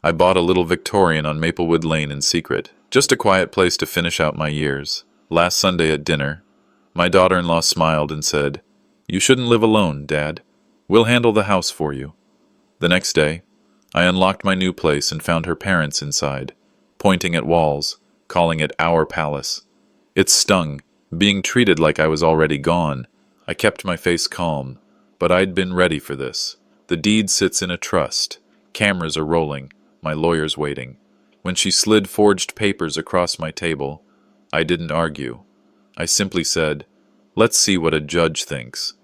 I bought a little Victorian on Maplewood Lane in secret, just a quiet place to finish out my years. Last Sunday at dinner, my daughter-in-law smiled and said, "You shouldn't live alone, Dad. We'll handle the house for you." The next day, I unlocked my new place and found her parents inside, pointing at walls, calling it our palace. It stung, being treated like I was already gone. I kept my face calm, but I'd been ready for this. The deed sits in a trust. Cameras are rolling, my lawyer's waiting. When she slid forged papers across my table, I didn't argue. I simply said, "Let's see what a judge thinks."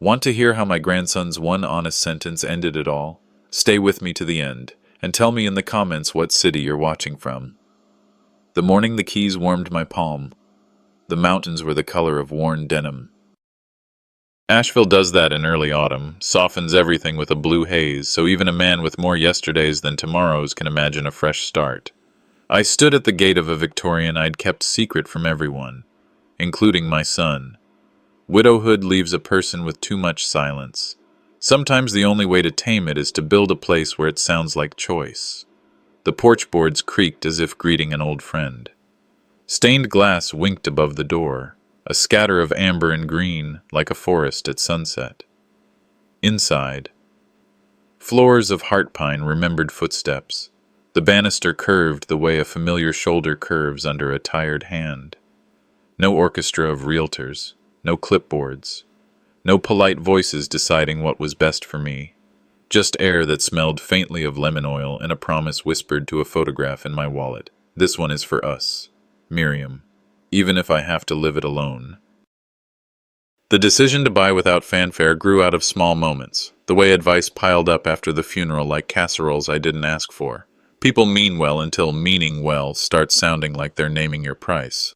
Want to hear how my grandson's one honest sentence ended it all? Stay with me to the end, and tell me in the comments what city you're watching from. The morning the keys warmed my palm. The mountains were the color of worn denim. Asheville does that in early autumn, softens everything with a blue haze, so even a man with more yesterdays than tomorrows can imagine a fresh start. I stood at the gate of a Victorian I'd kept secret from everyone, including my son. Widowhood leaves a person with too much silence. Sometimes the only way to tame it is to build a place where it sounds like choice. The porch boards creaked as if greeting an old friend. Stained glass winked above the door, a scatter of amber and green like a forest at sunset. Inside, floors of heart pine remembered footsteps. The banister curved the way a familiar shoulder curves under a tired hand. No orchestra of realtors, no clipboards, no polite voices deciding what was best for me. Just air that smelled faintly of lemon oil and a promise whispered to a photograph in my wallet. This one is for us, Miriam, even if I have to live it alone. The decision to buy without fanfare grew out of small moments, the way advice piled up after the funeral like casseroles I didn't ask for. People mean well until meaning well starts sounding like they're naming your price.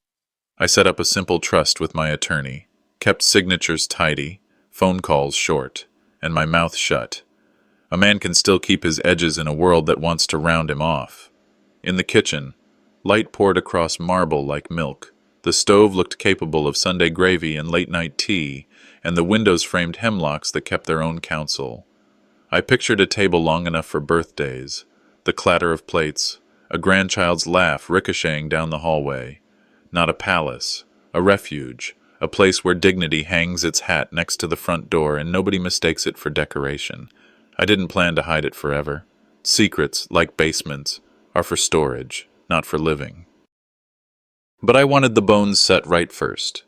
I set up a simple trust with my attorney, kept signatures tidy, phone calls short, and my mouth shut. A man can still keep his edges in a world that wants to round him off. In the kitchen, light poured across marble like milk. The stove looked capable of Sunday gravy and late-night tea, and the windows framed hemlocks that kept their own counsel. I pictured a table long enough for birthdays, the clatter of plates, a grandchild's laugh ricocheting down the hallway. Not a palace, a refuge, a place where dignity hangs its hat next to the front door and nobody mistakes it for decoration. I didn't plan to hide it forever. Secrets, like basements, are for storage, not for living. But I wanted the bones set right first.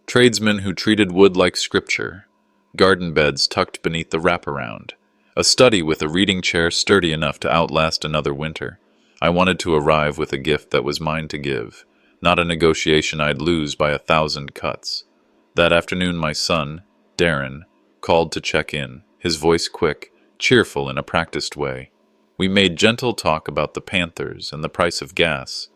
Tradesmen who treated wood like scripture, garden beds tucked beneath the wraparound, a study with a reading chair sturdy enough to outlast another winter. I wanted to arrive with a gift that was mine to give, not a negotiation I'd lose by 1,000 cuts. That afternoon my son, Darren, called to check in, his voice quick, cheerful in a practiced way. We made gentle talk about the Panthers and the price of gas.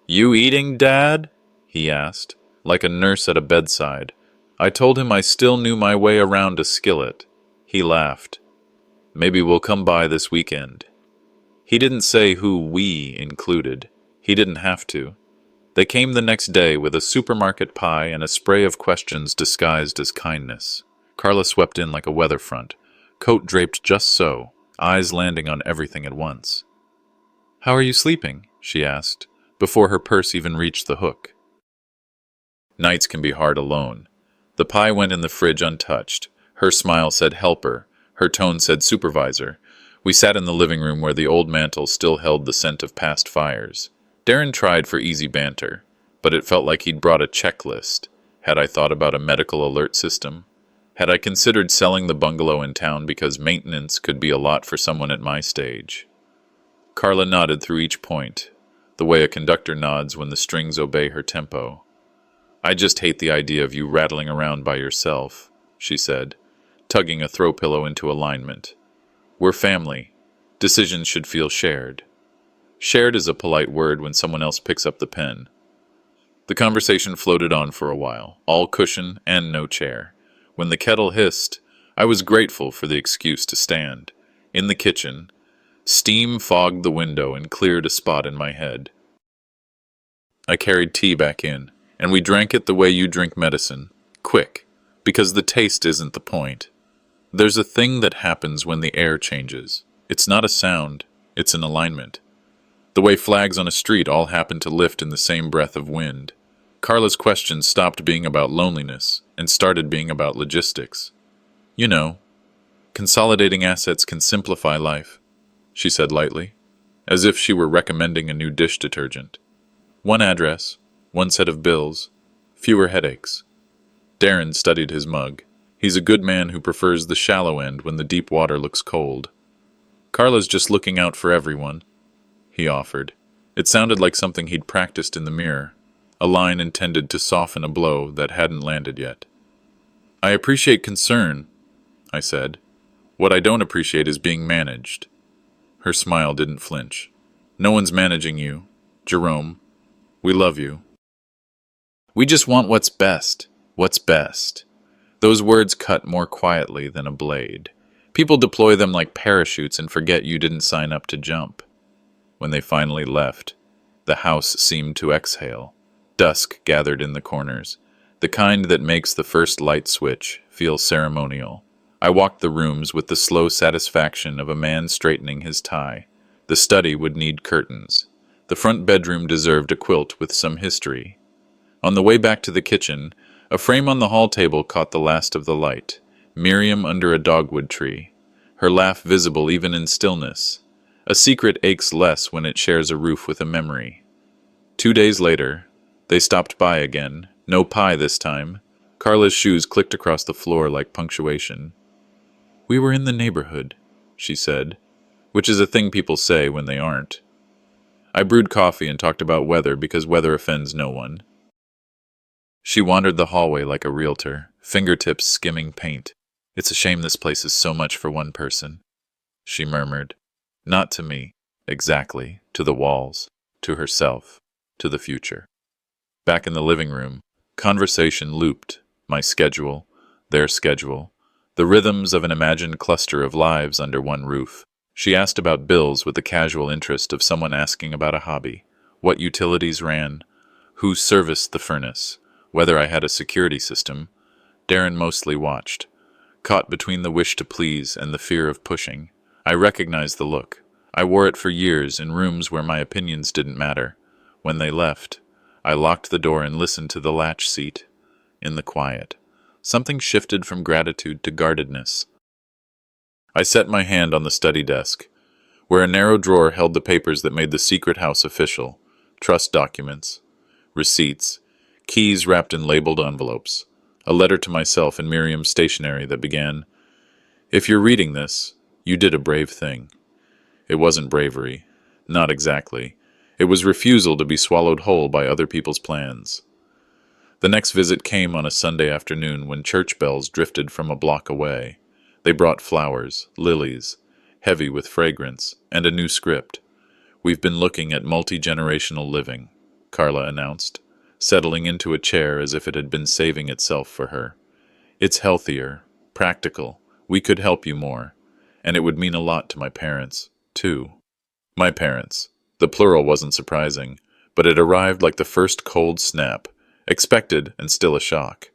"You eating, Dad?" he asked, like a nurse at a bedside. I told him I still knew my way around a skillet. He laughed. "Maybe we'll come by this weekend." He didn't say who "we" included. He didn't have to. They came the next day with a supermarket pie and a spray of questions disguised as kindness. Carla swept in like a weather front, coat draped just so, eyes landing on everything at once. "How are you sleeping?" she asked, before her purse even reached the hook. Nights can be hard alone. The pie went in the fridge untouched. Her smile said helper. Her tone said supervisor. We sat in the living room where the old mantel still held the scent of past fires. Darren tried for easy banter, but it felt like he'd brought a checklist. Had I thought about a medical alert system? Had I considered selling the bungalow in town because maintenance could be a lot for someone at my stage? Carla nodded through each point, the way a conductor nods when the strings obey her tempo. "I just hate the idea of you rattling around by yourself," she said, tugging a throw pillow into alignment. "We're family. Decisions should feel shared." Shared is a polite word when someone else picks up the pen. The conversation floated on for a while, all cushion and no chair. When the kettle hissed, I was grateful for the excuse to stand. In the kitchen, steam fogged the window and cleared a spot in my head. I carried tea back in, and we drank it the way you drink medicine, quick, because the taste isn't the point. There's a thing that happens when the air changes. It's not a sound, It's an alignment. The way flags on a street all happen to lift in the same breath of wind. Carla's questions stopped being about loneliness and started being about logistics. You know, consolidating assets can simplify life, she said lightly, as if she were recommending a new dish detergent. One address, one set of bills, fewer headaches. Darren studied his mug. He's a good man who prefers the shallow end when the deep water looks cold. Carla's just looking out for everyone, he offered. It sounded like something he'd practiced in the mirror, a line intended to soften a blow that hadn't landed yet. I appreciate concern, I said. What I don't appreciate is being managed. Her smile didn't flinch. No one's managing you, Jerome. We love you. We just want what's best. What's best. Those words cut more quietly than a blade. People deploy them like parachutes and forget you didn't sign up to jump. When they finally left, the house seemed to exhale. Dusk gathered in the corners, the kind that makes the first light switch feel ceremonial. I walked the rooms with the slow satisfaction of a man straightening his tie. The study would need curtains. The front bedroom deserved a quilt with some history. On the way back to the kitchen, a frame on the hall table caught the last of the light. Miriam under a dogwood tree, her laugh visible even in stillness. A secret aches less when it shares a roof with a memory. 2 days later, they stopped by again. No pie this time. Carla's shoes clicked across the floor like punctuation. We were in the neighborhood, she said, which is a thing people say when they aren't. I brewed coffee and talked about weather because weather offends no one. She wandered the hallway like a realtor, fingertips skimming paint. It's a shame this place is so much for one person, she murmured. Not to me, exactly, to the walls, to herself, to the future. Back in the living room, conversation looped, my schedule, their schedule, the rhythms of an imagined cluster of lives under one roof. She asked about bills with the casual interest of someone asking about a hobby, what utilities ran, who serviced the furnace, whether I had a security system. Darren mostly watched, caught between the wish to please and the fear of pushing. I recognized the look. I wore it for years in rooms where my opinions didn't matter. When they left, I locked the door and listened to the latch seat. In the quiet, something shifted from gratitude to guardedness. I set my hand on the study desk, where a narrow drawer held the papers that made the secret house official, trust documents, receipts, keys wrapped in labeled envelopes, a letter to myself in Miriam's stationery that began, "If you're reading this, you did a brave thing." It wasn't bravery. Not exactly. It was refusal to be swallowed whole by other people's plans. The next visit came on a Sunday afternoon when church bells drifted from a block away. They brought flowers, lilies, heavy with fragrance, and a new script. "We've been looking at multi-generational living," Carla announced, settling into a chair as if it had been saving itself for her. "It's healthier, practical. We could help you more. And it would mean a lot to my parents, too." My parents. The plural wasn't surprising, but it arrived like the first cold snap, expected and still a shock.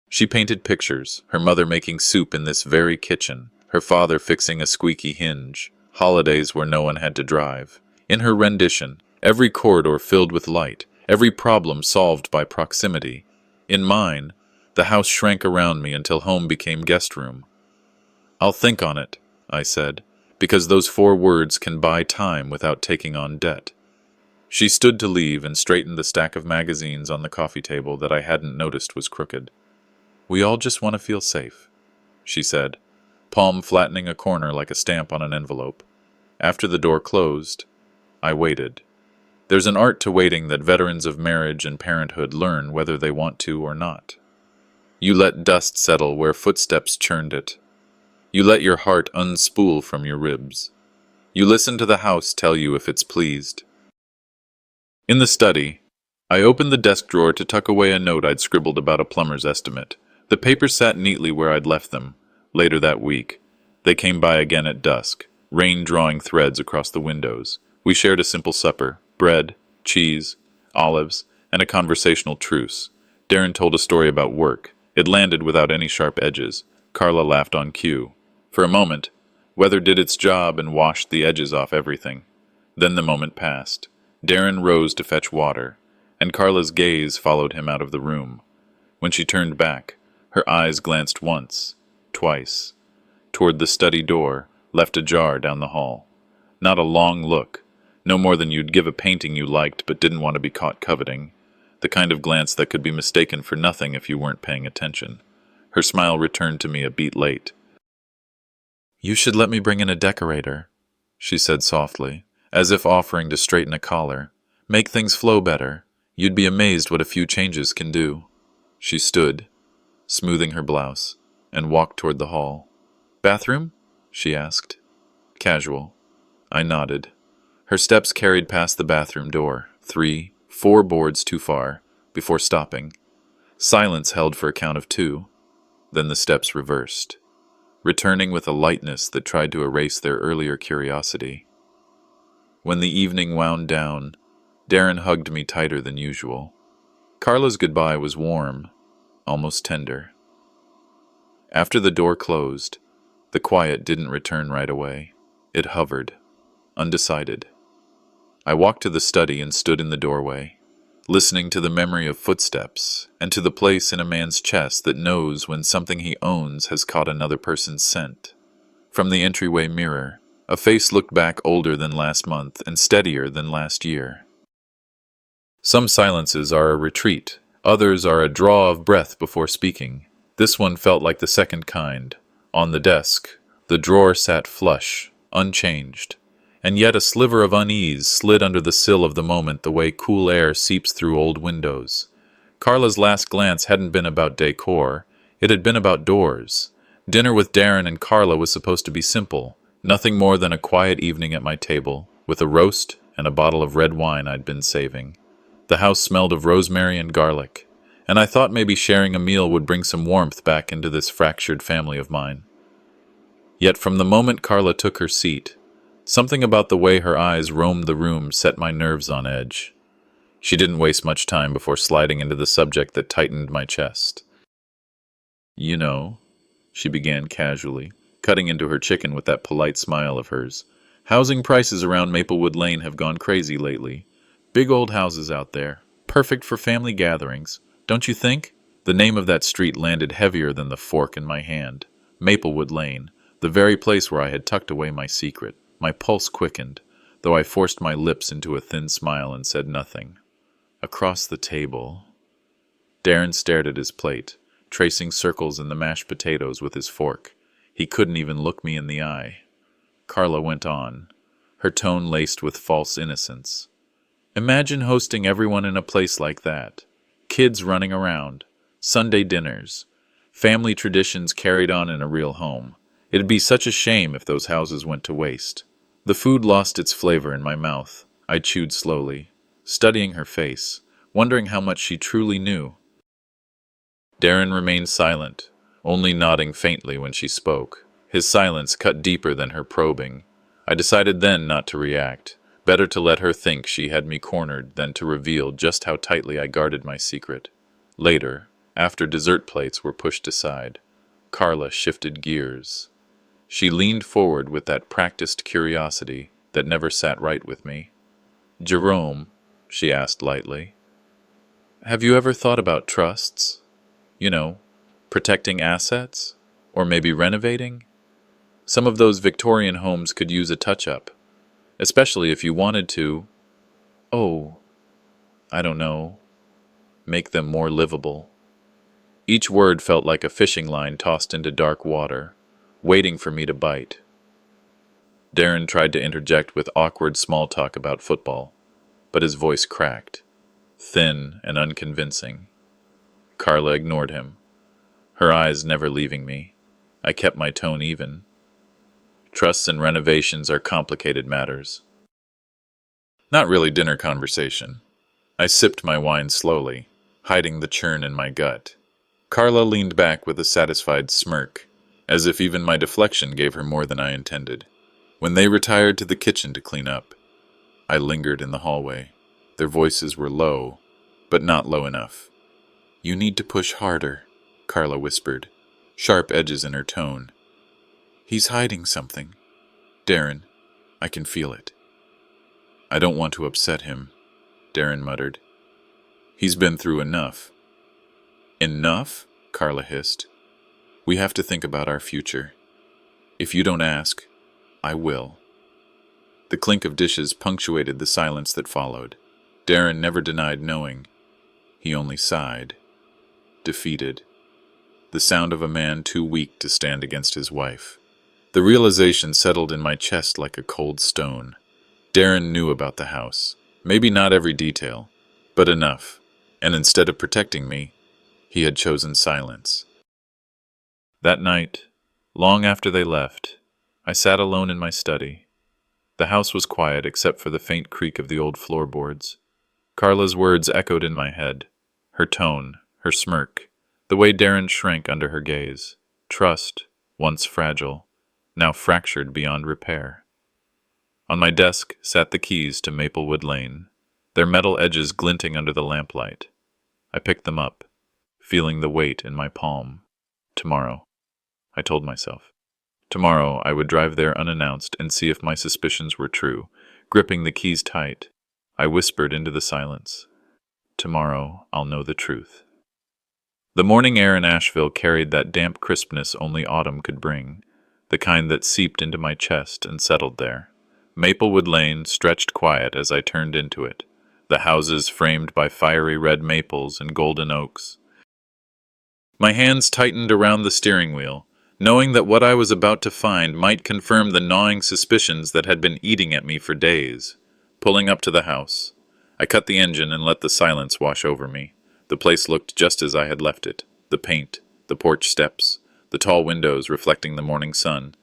She painted pictures, her mother making soup in this very kitchen, her father fixing a squeaky hinge, holidays where no one had to drive. In her rendition, every corridor filled with light, every problem solved by proximity. In mine, the house shrank around me until home became guest room. "I'll think on it," I said, because those 4 words can buy time without taking on debt. She stood to leave and straightened the stack of magazines on the coffee table that I hadn't noticed was crooked. "We all just want to feel safe," she said, palm flattening a corner like a stamp on an envelope. After the door closed, I waited. There's an art to waiting that veterans of marriage and parenthood learn whether they want to or not. You let dust settle where footsteps churned it. You let your heart unspool from your ribs. You listen to the house tell you if it's pleased. In the study, I opened the desk drawer to tuck away a note I'd scribbled about a plumber's estimate. The papers sat neatly where I'd left them. Later that week, they came by again at dusk, rain drawing threads across the windows. We shared a simple supper, bread, cheese, olives, and a conversational truce. Darren told a story about work. It landed without any sharp edges. Carla laughed on cue. For a moment, Weather did its job and washed the edges off everything. Then the moment passed. Darren rose to fetch water, and Carla's gaze followed him out of the room. When she turned back, her eyes glanced once, twice, toward the study door, left ajar down the hall. Not a long look, no more than you'd give a painting you liked but didn't want to be caught coveting. The kind of glance that could be mistaken for nothing if you weren't paying attention. Her smile returned to me a beat late. "You should let me bring in a decorator," she said softly, as if offering to straighten a collar. "Make things flow better. You'd be amazed what a few changes can do." She stood, smoothing her blouse, and walked toward the hall. "Bathroom?" she asked. Casual. I nodded. Her steps carried past the bathroom door, 3, 4 boards too far, before stopping. Silence held for a count of 2. Then the steps reversed, returning with a lightness that tried to erase their earlier curiosity. When the evening wound down, Darren hugged me tighter than usual. Carla's goodbye was warm, almost tender. After the door closed, the quiet didn't return right away. It hovered, undecided. I walked to the study and stood in the doorway, listening to the memory of footsteps and to the place in a man's chest that knows when something he owns has caught another person's scent. From the entryway mirror, a face looked back older than last month and steadier than last year. Some silences are a retreat, others are a draw of breath before speaking. This one felt like the second kind. On the desk, the drawer sat flush, unchanged, and yet a sliver of unease slid under the sill of the moment the way cool air seeps through old windows. Carla's last glance hadn't been about decor, it had been about doors. Dinner with Darren and Carla was supposed to be simple, nothing more than a quiet evening at my table, with a roast and a bottle of red wine I'd been saving. The house smelled of rosemary and garlic, and I thought maybe sharing a meal would bring some warmth back into this fractured family of mine. Yet from the moment Carla took her seat, something about the way her eyes roamed the room set my nerves on edge. She didn't waste much time before sliding into the subject that tightened my chest. "You know," she began casually, cutting into her chicken with that polite smile of hers, "housing prices around Maplewood Lane have gone crazy lately. Big old houses out there, perfect for family gatherings, don't you think?" The name of that street landed heavier than the fork in my hand. Maplewood Lane, the very place where I had tucked away my secret. My pulse quickened, though I forced my lips into a thin smile and said nothing. Across the table. Darren stared at his plate, tracing circles in the mashed potatoes with his fork. He couldn't even look me in the eye. Carla went on, her tone laced with false innocence. "Imagine hosting everyone in a place like that. Kids running around, Sunday dinners, family traditions carried on in a real home. It'd be such a shame if those houses went to waste." The food lost its flavor in my mouth. I chewed slowly, studying her face, wondering how much she truly knew. Darren remained silent, only nodding faintly when she spoke. His silence cut deeper than her probing. I decided then not to react. Better to let her think she had me cornered than to reveal just how tightly I guarded my secret. Later, after dessert plates were pushed aside, Carla shifted gears. She leaned forward with that practiced curiosity that never sat right with me. "Jerome," she asked lightly, "have you ever thought about trusts? You know, protecting assets? Or maybe renovating? Some of those Victorian homes could use a touch-up, especially if you wanted to, I don't know, make them more livable." Each word felt like a fishing line tossed into dark water, waiting for me to bite. Darren tried to interject with awkward small talk about football, but his voice cracked, thin and unconvincing. Carla ignored him, her eyes never leaving me. I kept my tone even. Trusts and renovations are complicated matters. Not really dinner conversation. I sipped my wine slowly, hiding the churn in my gut. Carla leaned back with a satisfied smirk, as if even my deflection gave her more than I intended. When they retired to the kitchen to clean up, I lingered in the hallway. Their voices were low, but not low enough. "You need to push harder," Carla whispered, sharp edges in her tone. "He's hiding something." Darren, I can feel it. I don't want to upset him, Darren muttered. He's been through enough. Enough? Carla hissed. We have to think about our future. If you don't ask, I will. The clink of dishes punctuated the silence that followed. Darren never denied knowing. He only sighed. Defeated. The sound of a man too weak to stand against his wife. The realization settled in my chest like a cold stone. Darren knew about the house. Maybe not every detail, but enough. And instead of protecting me, he had chosen silence. That night, long after they left, I sat alone in my study. The house was quiet except for the faint creak of the old floorboards. Carla's words echoed in my head. Her tone, her smirk, the way Darren shrank under her gaze. Trust, once fragile, now fractured beyond repair. On my desk sat the keys to Maplewood Lane, their metal edges glinting under the lamplight. I picked them up, feeling the weight in my palm. Tomorrow, I told myself. Tomorrow I would drive there unannounced and see if my suspicions were true. Gripping the keys tight, I whispered into the silence. Tomorrow I'll know the truth. The morning air in Asheville carried that damp crispness only autumn could bring, the kind that seeped into my chest and settled there. Maplewood Lane stretched quiet as I turned into it, the houses framed by fiery red maples and golden oaks. My hands tightened around the steering wheel, knowing that what I was about to find might confirm the gnawing suspicions that had been eating at me for days. Pulling up to the house, I cut the engine and let the silence wash over me. The place looked just as I had left it, the paint, the porch steps, the tall windows reflecting the morning sun.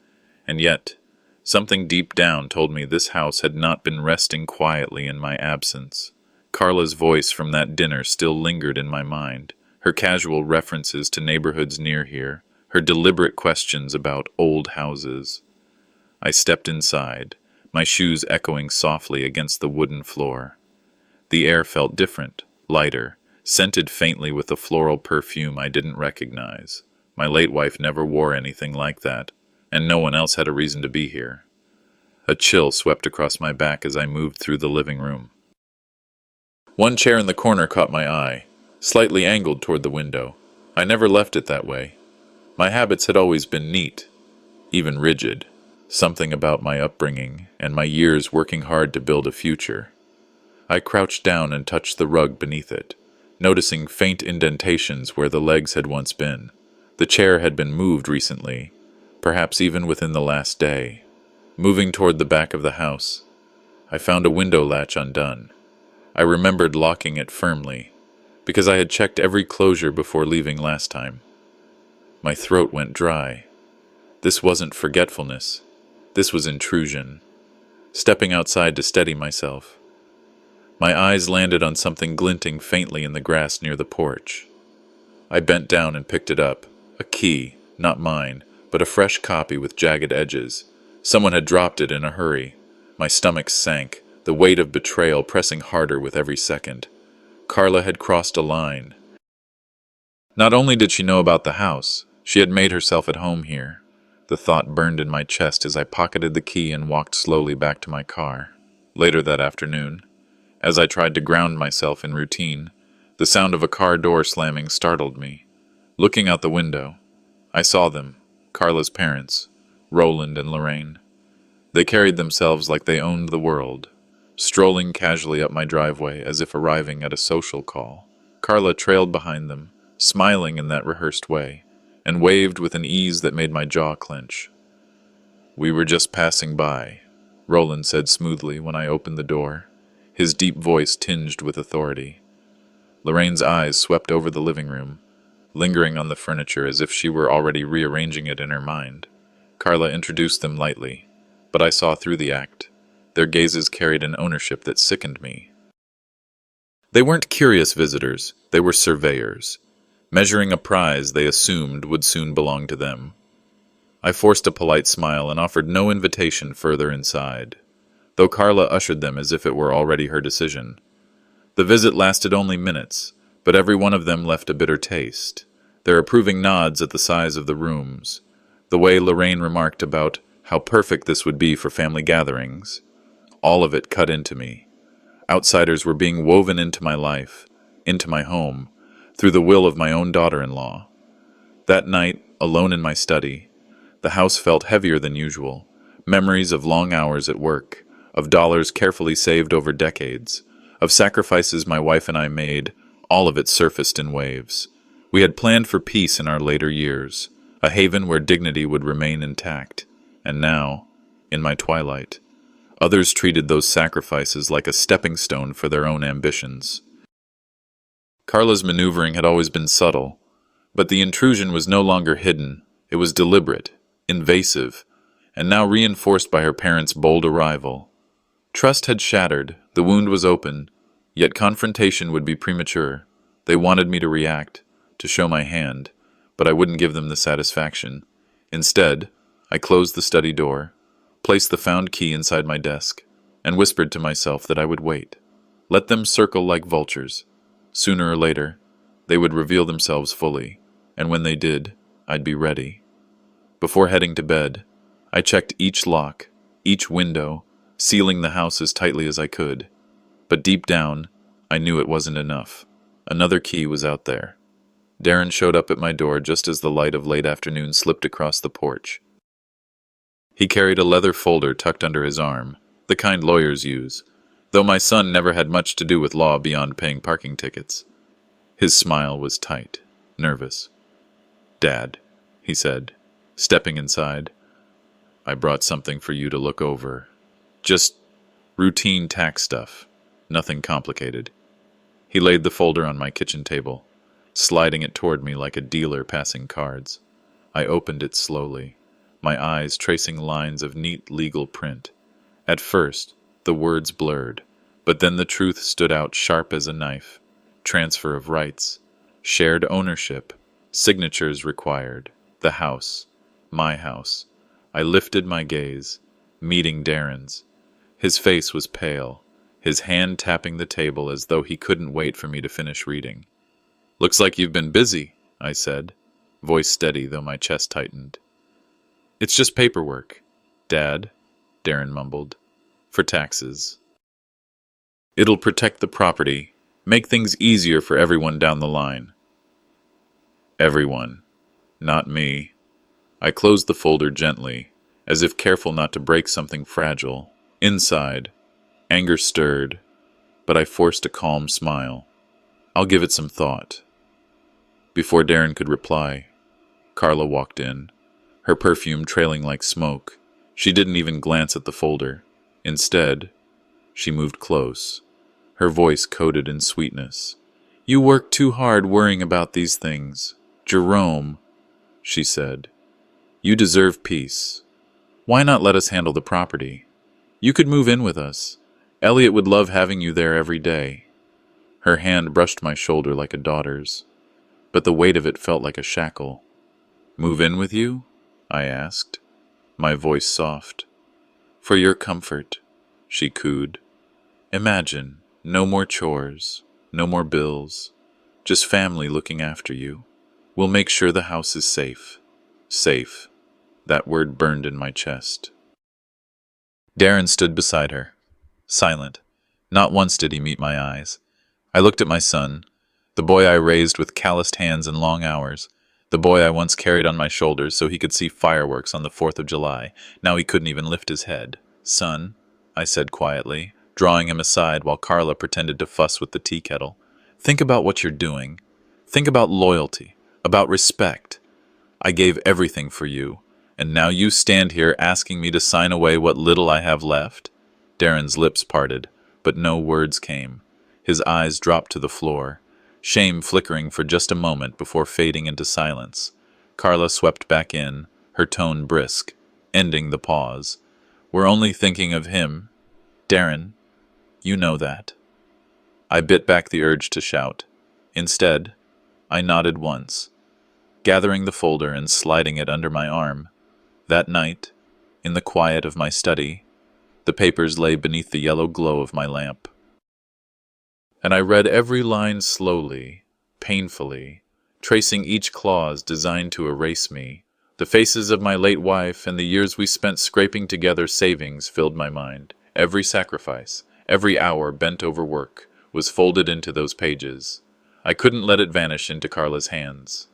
And yet, something deep down told me this house had not been resting quietly in my absence. Carla's voice from that dinner still lingered in my mind, her casual references to neighborhoods near here, her deliberate questions about old houses. I stepped inside, my shoes echoing softly against the wooden floor. The air felt different, lighter, scented faintly with a floral perfume I didn't recognize. My late wife never wore anything like that, and no one else had a reason to be here. A chill swept across my back as I moved through the living room. One chair in the corner caught my eye, slightly angled toward the window. I never left it that way. My habits had always been neat, even rigid. Something about my upbringing and my years working hard to build a future. I crouched down and touched the rug beneath it, noticing faint indentations where the legs had once been. The chair had been moved recently, perhaps even within the last day. Moving toward the back of the house, I found a window latch undone. I remembered locking it firmly, because I had checked every closure before leaving last time. My throat went dry. This wasn't forgetfulness. This was intrusion. Stepping outside to steady myself, my eyes landed on something glinting faintly in the grass near the porch. I bent down and picked it up. A key, not mine, but a fresh copy with jagged edges. Someone had dropped it in a hurry. My stomach sank, the weight of betrayal pressing harder with every second. Carla had crossed a line. Not only did she know about the house, she had made herself at home here. The thought burned in my chest as I pocketed the key and walked slowly back to my car. Later that afternoon, as I tried to ground myself in routine, the sound of a car door slamming startled me. Looking out the window, I saw them, Carla's parents, Roland and Lorraine. They carried themselves like they owned the world, strolling casually up my driveway as if arriving at a social call. Carla trailed behind them, smiling in that rehearsed way, and waved with an ease that made my jaw clench. "We were just passing by," Roland said smoothly when I opened the door, his deep voice tinged with authority. Lorraine's eyes swept over the living room, lingering on the furniture as if she were already rearranging it in her mind. Carla introduced them lightly, but I saw through the act. Their gazes carried an ownership that sickened me. They weren't curious visitors, they were surveyors, measuring a prize they assumed would soon belong to them. I forced a polite smile and offered no invitation further inside, though Carla ushered them as if it were already her decision. The visit lasted only minutes, but every one of them left a bitter taste. Their approving nods at the size of the rooms, the way Lorraine remarked about How perfect this would be for family gatherings. All of it cut into me. Outsiders were being woven into my life, into my home, through the will of my own daughter-in-law. That night, alone in my study, the house felt heavier than usual. Memories of long hours at work, of dollars carefully saved over decades, of sacrifices my wife and I made, all of it surfaced in waves. We had planned for peace in our later years, a haven where dignity would remain intact. And now, in my twilight, others treated those sacrifices like a stepping stone for their own ambitions. Carla's maneuvering had always been subtle, but the intrusion was no longer hidden. It was deliberate, invasive, and now reinforced by her parents' bold arrival. Trust had shattered, the wound was open, yet confrontation would be premature. They wanted me to react, to show my hand, but I wouldn't give them the satisfaction. Instead, I closed the study door, placed the found key inside my desk, and whispered to myself that I would wait. Let them circle like vultures. Sooner or later, they would reveal themselves fully, and when they did, I'd be ready. Before heading to bed, I checked each lock, each window, sealing the house as tightly as I could. But deep down, I knew it wasn't enough. Another key was out there. Darren showed up at my door just as the light of late afternoon slipped across the porch. He carried a leather folder tucked under his arm, the kind lawyers use, though my son never had much to do with law beyond paying parking tickets. His smile was tight, nervous. "Dad," he said, stepping inside, "I brought something for you to look over. Just routine tax stuff, nothing complicated." He laid the folder on my kitchen table, sliding it toward me like a dealer passing cards. I opened it slowly, my eyes tracing lines of neat legal print. At first, the words blurred, but then the truth stood out sharp as a knife. Transfer of rights, shared ownership, signatures required, the house, my house. I lifted my gaze, meeting Darren's. His face was pale, his hand tapping the table as though he couldn't wait for me to finish reading. "Looks like you've been busy," I said, voice steady though my chest tightened. "It's just paperwork, Dad," Darren mumbled, "for taxes. It'll protect the property, make things easier for everyone down the line." Everyone, not me. I closed the folder gently, as if careful not to break something fragile. Inside, anger stirred, but I forced a calm smile. "I'll give it some thought." Before Darren could reply, Carla walked in, her perfume trailing like smoke. She didn't even glance at the folder. Instead, she moved close, her voice coated in sweetness. "You work too hard worrying about these things. Jerome," she said, "you deserve peace. Why not let us handle the property? You could move in with us. Elliot would love having you there every day." Her hand brushed my shoulder like a daughter's, but the weight of it felt like a shackle. "Move in with you?" I asked, my voice soft. "For your comfort," she cooed. "Imagine, no more chores, no more bills, just family looking after you. We'll make sure the house is safe." Safe. That word burned in my chest. Darren stood beside her, silent. Not once did he meet my eyes. I looked at my son, the boy I raised with calloused hands and long hours, the boy I once carried on my shoulders so he could see fireworks on the 4th of July. Now he couldn't even lift his head. "Son," I said quietly, drawing him aside while Carla pretended to fuss with the tea kettle. "Think about what you're doing. Think about loyalty, about respect. I gave everything for you, and now you stand here asking me to sign away what little I have left?" Darren's lips parted, but no words came. His eyes dropped to the floor, shame flickering for just a moment before fading into silence. Carla swept back in, her tone brisk, ending the pause. "We're only thinking of him, Darren. You know that." I bit back the urge to shout. Instead, I nodded once, gathering the folder and sliding it under my arm. That night, in the quiet of my study, the papers lay beneath the yellow glow of my lamp. And I read every line slowly, painfully, tracing each clause designed to erase me, The faces of my late wife and the years we spent scraping together savings filled my mind. Every sacrifice, every hour bent over work, was folded into those pages. I couldn't let it vanish into Carla's hands.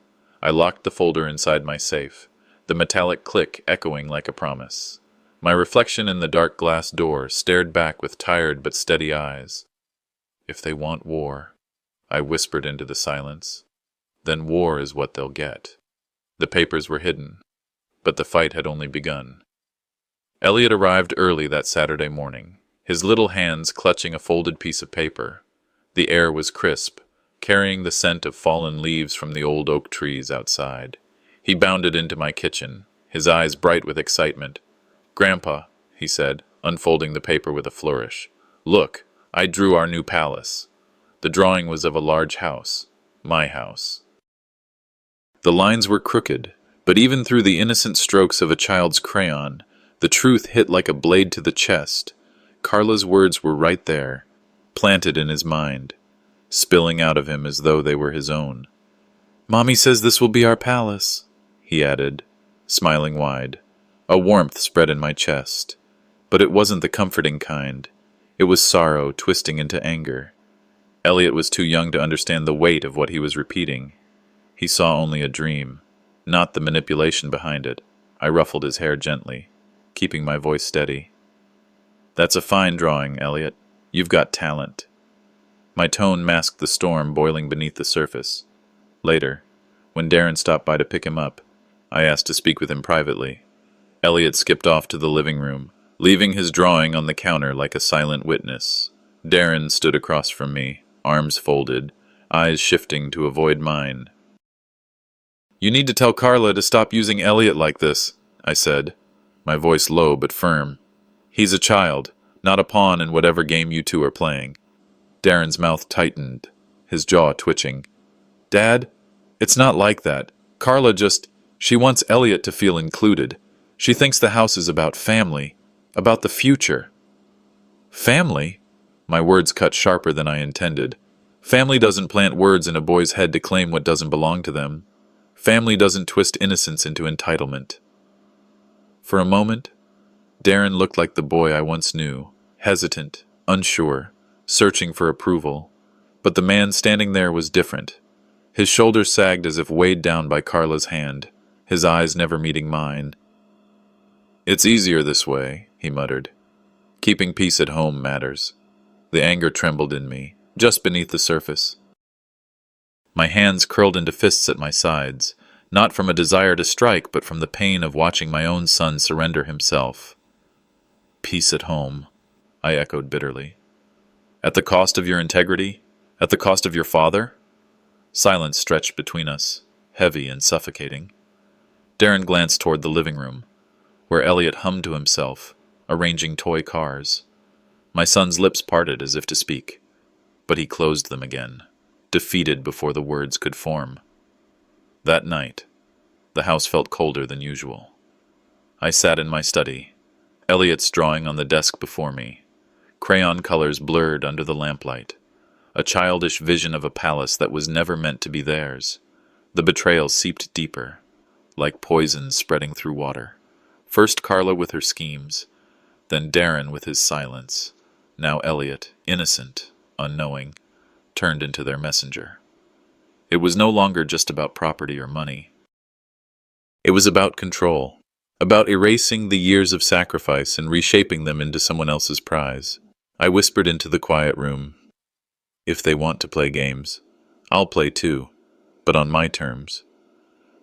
I locked the folder inside my safe, the metallic click echoing like a promise. My reflection in the dark glass door stared back with tired but steady eyes. If they want war, I whispered into the silence, then war is what they'll get. The papers were hidden, but the fight had only begun. Elliot arrived early that Saturday morning, his little hands clutching a folded piece of paper. The air was crisp, carrying the scent of fallen leaves from the old oak trees outside. He bounded into my kitchen, his eyes bright with excitement. "Grandpa," he said, unfolding the paper with a flourish. "Look, I drew our new palace." The drawing was of a large house, my house. The lines were crooked, but even through the innocent strokes of a child's crayon, the truth hit like a blade to the chest. Carla's words were right there, planted in his mind, spilling out of him as though they were his own. "Mommy says this will be our palace," he added, smiling wide. A warmth spread in my chest, but it wasn't the comforting kind. It was sorrow twisting into anger. Elliot was too young to understand the weight of what he was repeating. He saw only a dream, not the manipulation behind it. I ruffled his hair gently, keeping my voice steady. "That's a fine drawing, Elliot. You've got talent." My tone masked the storm boiling beneath the surface. Later, when Darren stopped by to pick him up, I asked to speak with him privately. Elliot skipped off to the living room, leaving his drawing on the counter like a silent witness. Darren stood across from me, arms folded, eyes shifting to avoid mine. "You need to tell Carla to stop using Elliot like this," I said, my voice low but firm. "He's a child, not a pawn in whatever game you two are playing." Darren's mouth tightened, his jaw twitching. "Dad, it's not like that. Carla she wants Elliot to feel included. She thinks the house is about family, about the future." "Family?" My words cut sharper than I intended. Family doesn't plant words in a boy's head to claim what doesn't belong to them. Family doesn't twist innocence into entitlement. For a moment, Darren looked like the boy I once knew, hesitant, unsure, searching for approval. But the man standing there was different. His shoulders sagged as if weighed down by Carla's hand, his eyes never meeting mine. "It's easier this way," he muttered. "Keeping peace at home matters." The anger trembled in me, just beneath the surface. My hands curled into fists at my sides, not from a desire to strike, but from the pain of watching my own son surrender himself. "Peace at home," I echoed bitterly. "At the cost of your integrity? At the cost of your father?" Silence stretched between us, heavy and suffocating. Darren glanced toward the living room, where Elliot hummed to himself, arranging toy cars. My son's lips parted as if to speak, but he closed them again, defeated before the words could form. That night, the house felt colder than usual. I sat in my study, Elliot's drawing on the desk before me, crayon colors blurred under the lamplight, a childish vision of a palace that was never meant to be theirs. The betrayal seeped deeper, like poison spreading through water. First Carla with her schemes, then Darren with his silence. Now Elliot, innocent, unknowing, turned into their messenger. It was no longer just about property or money. It was about control, about erasing the years of sacrifice and reshaping them into someone else's prize. I whispered into the quiet room, "If they want to play games, I'll play too, but on my terms."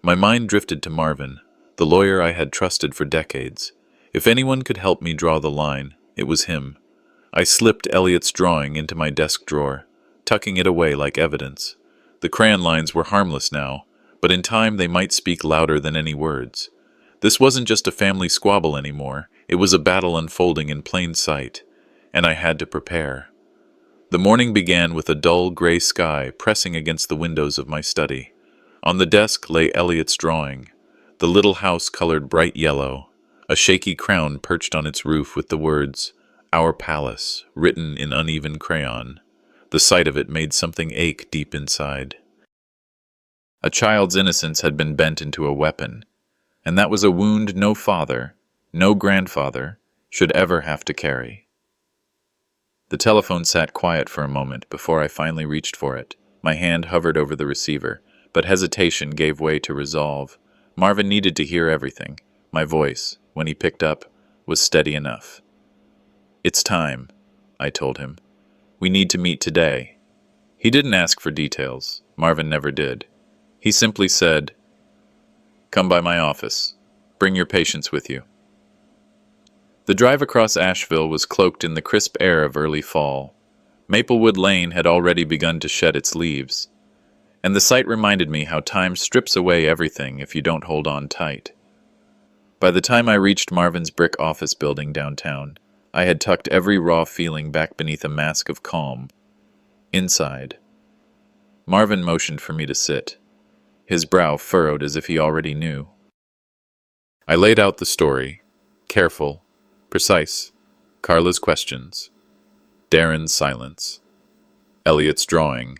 My mind drifted to Marvin, the lawyer I had trusted for decades. If anyone could help me draw the line, it was him. I slipped Elliot's drawing into my desk drawer, tucking it away like evidence. The crayon lines were harmless now, but in time they might speak louder than any words. This wasn't just a family squabble anymore, it was a battle unfolding in plain sight, and I had to prepare. The morning began with a dull gray sky pressing against the windows of my study. On the desk lay Elliot's drawing, the little house colored bright yellow, a shaky crown perched on its roof with the words, "Our Palace," written in uneven crayon. The sight of it made something ache deep inside. A child's innocence had been bent into a weapon. And that was a wound no father, no grandfather, should ever have to carry. The telephone sat quiet for a moment before I finally reached for it. My hand hovered over the receiver, but hesitation gave way to resolve. Marvin needed to hear everything. My voice, when he picked up, was steady enough. "It's time," I told him. "We need to meet today." He didn't ask for details. Marvin never did. He simply said, "Come by my office. Bring your patients with you." The drive across Asheville was cloaked in the crisp air of early fall. Maplewood Lane had already begun to shed its leaves, and the sight reminded me how time strips away everything if you don't hold on tight. By the time I reached Marvin's brick office building downtown, I had tucked every raw feeling back beneath a mask of calm. Inside, Marvin motioned for me to sit, his brow furrowed as if he already knew. I laid out the story, careful, precise. Carla's questions, Darren's silence, Elliot's drawing.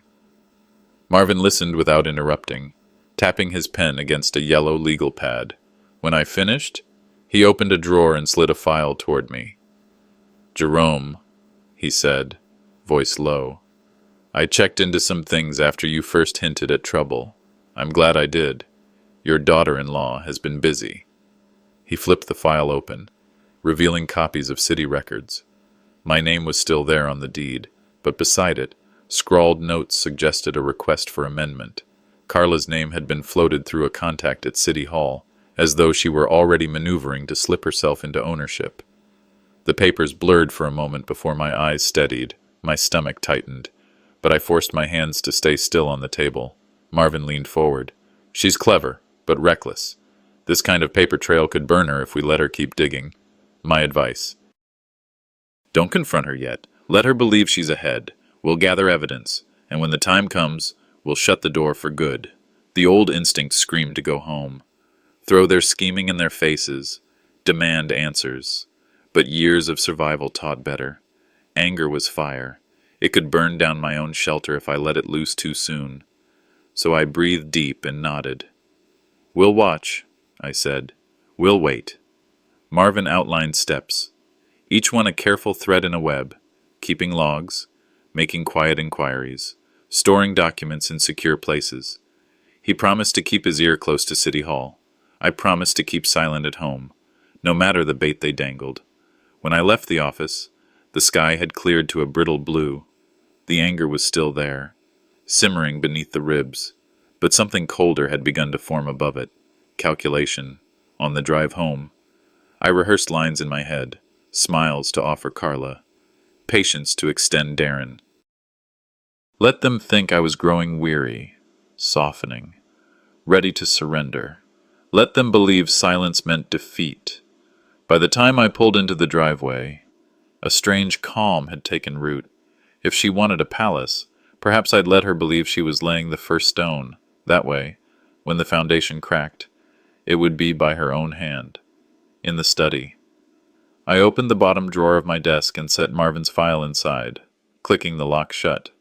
Marvin listened without interrupting, tapping his pen against a yellow legal pad. When I finished, he opened a drawer and slid a file toward me. "Jerome," he said, voice low, "I checked into some things after you first hinted at trouble. I'm glad I did. Your daughter-in-law has been busy." He flipped the file open, revealing copies of city records. My name was still there on the deed, but beside it, scrawled notes suggested a request for amendment. Carla's name had been floated through a contact at City Hall, as though she were already maneuvering to slip herself into ownership. The papers blurred for a moment before my eyes steadied, my stomach tightened, but I forced my hands to stay still on the table. Marvin leaned forward. "She's clever, but reckless. This kind of paper trail could burn her if we let her keep digging. My advice: don't confront her yet. Let her believe she's ahead. We'll gather evidence, and when the time comes, we'll shut the door for good." The old instinct screamed to go home. Throw their scheming in their faces. Demand answers. But years of survival taught better. Anger was fire. It could burn down my own shelter if I let it loose too soon. So I breathed deep and nodded. "We'll watch," I said. "We'll wait." Marvin outlined steps, each one a careful thread in a web, keeping logs, making quiet inquiries, storing documents in secure places. He promised to keep his ear close to City Hall. I promised to keep silent at home, no matter the bait they dangled. When I left the office, the sky had cleared to a brittle blue. The anger was still there, simmering beneath the ribs, but something colder had begun to form above it. Calculation. On the drive home, I rehearsed lines in my head, smiles to offer Carla, patience to extend Darren. Let them think I was growing weary, softening, ready to surrender. Let them believe silence meant defeat. By the time I pulled into the driveway, a strange calm had taken root. If she wanted a palace, perhaps I'd let her believe she was laying the first stone. That way, when the foundation cracked, it would be by her own hand. In the study, I opened the bottom drawer of my desk and set Marvin's file inside, clicking the lock shut.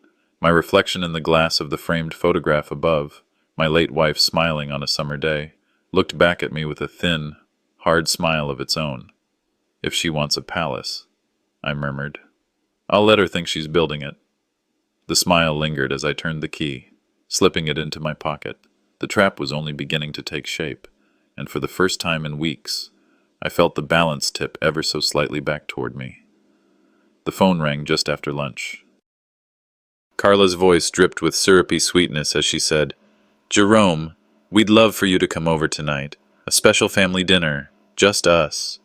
My reflection in the glass of the framed photograph above, my late wife smiling on a summer day, looked back at me with a thin, hard smile of its own. "If she wants a palace," I murmured, "I'll let her think she's building it." The smile lingered as I turned the key, slipping it into my pocket. The trap was only beginning to take shape, and for the first time in weeks, I felt the balance tip ever so slightly back toward me. The phone rang just after lunch. Carla's voice dripped with syrupy sweetness as she said, "Jerome, we'd love for you to come over tonight. A special family dinner. Just us."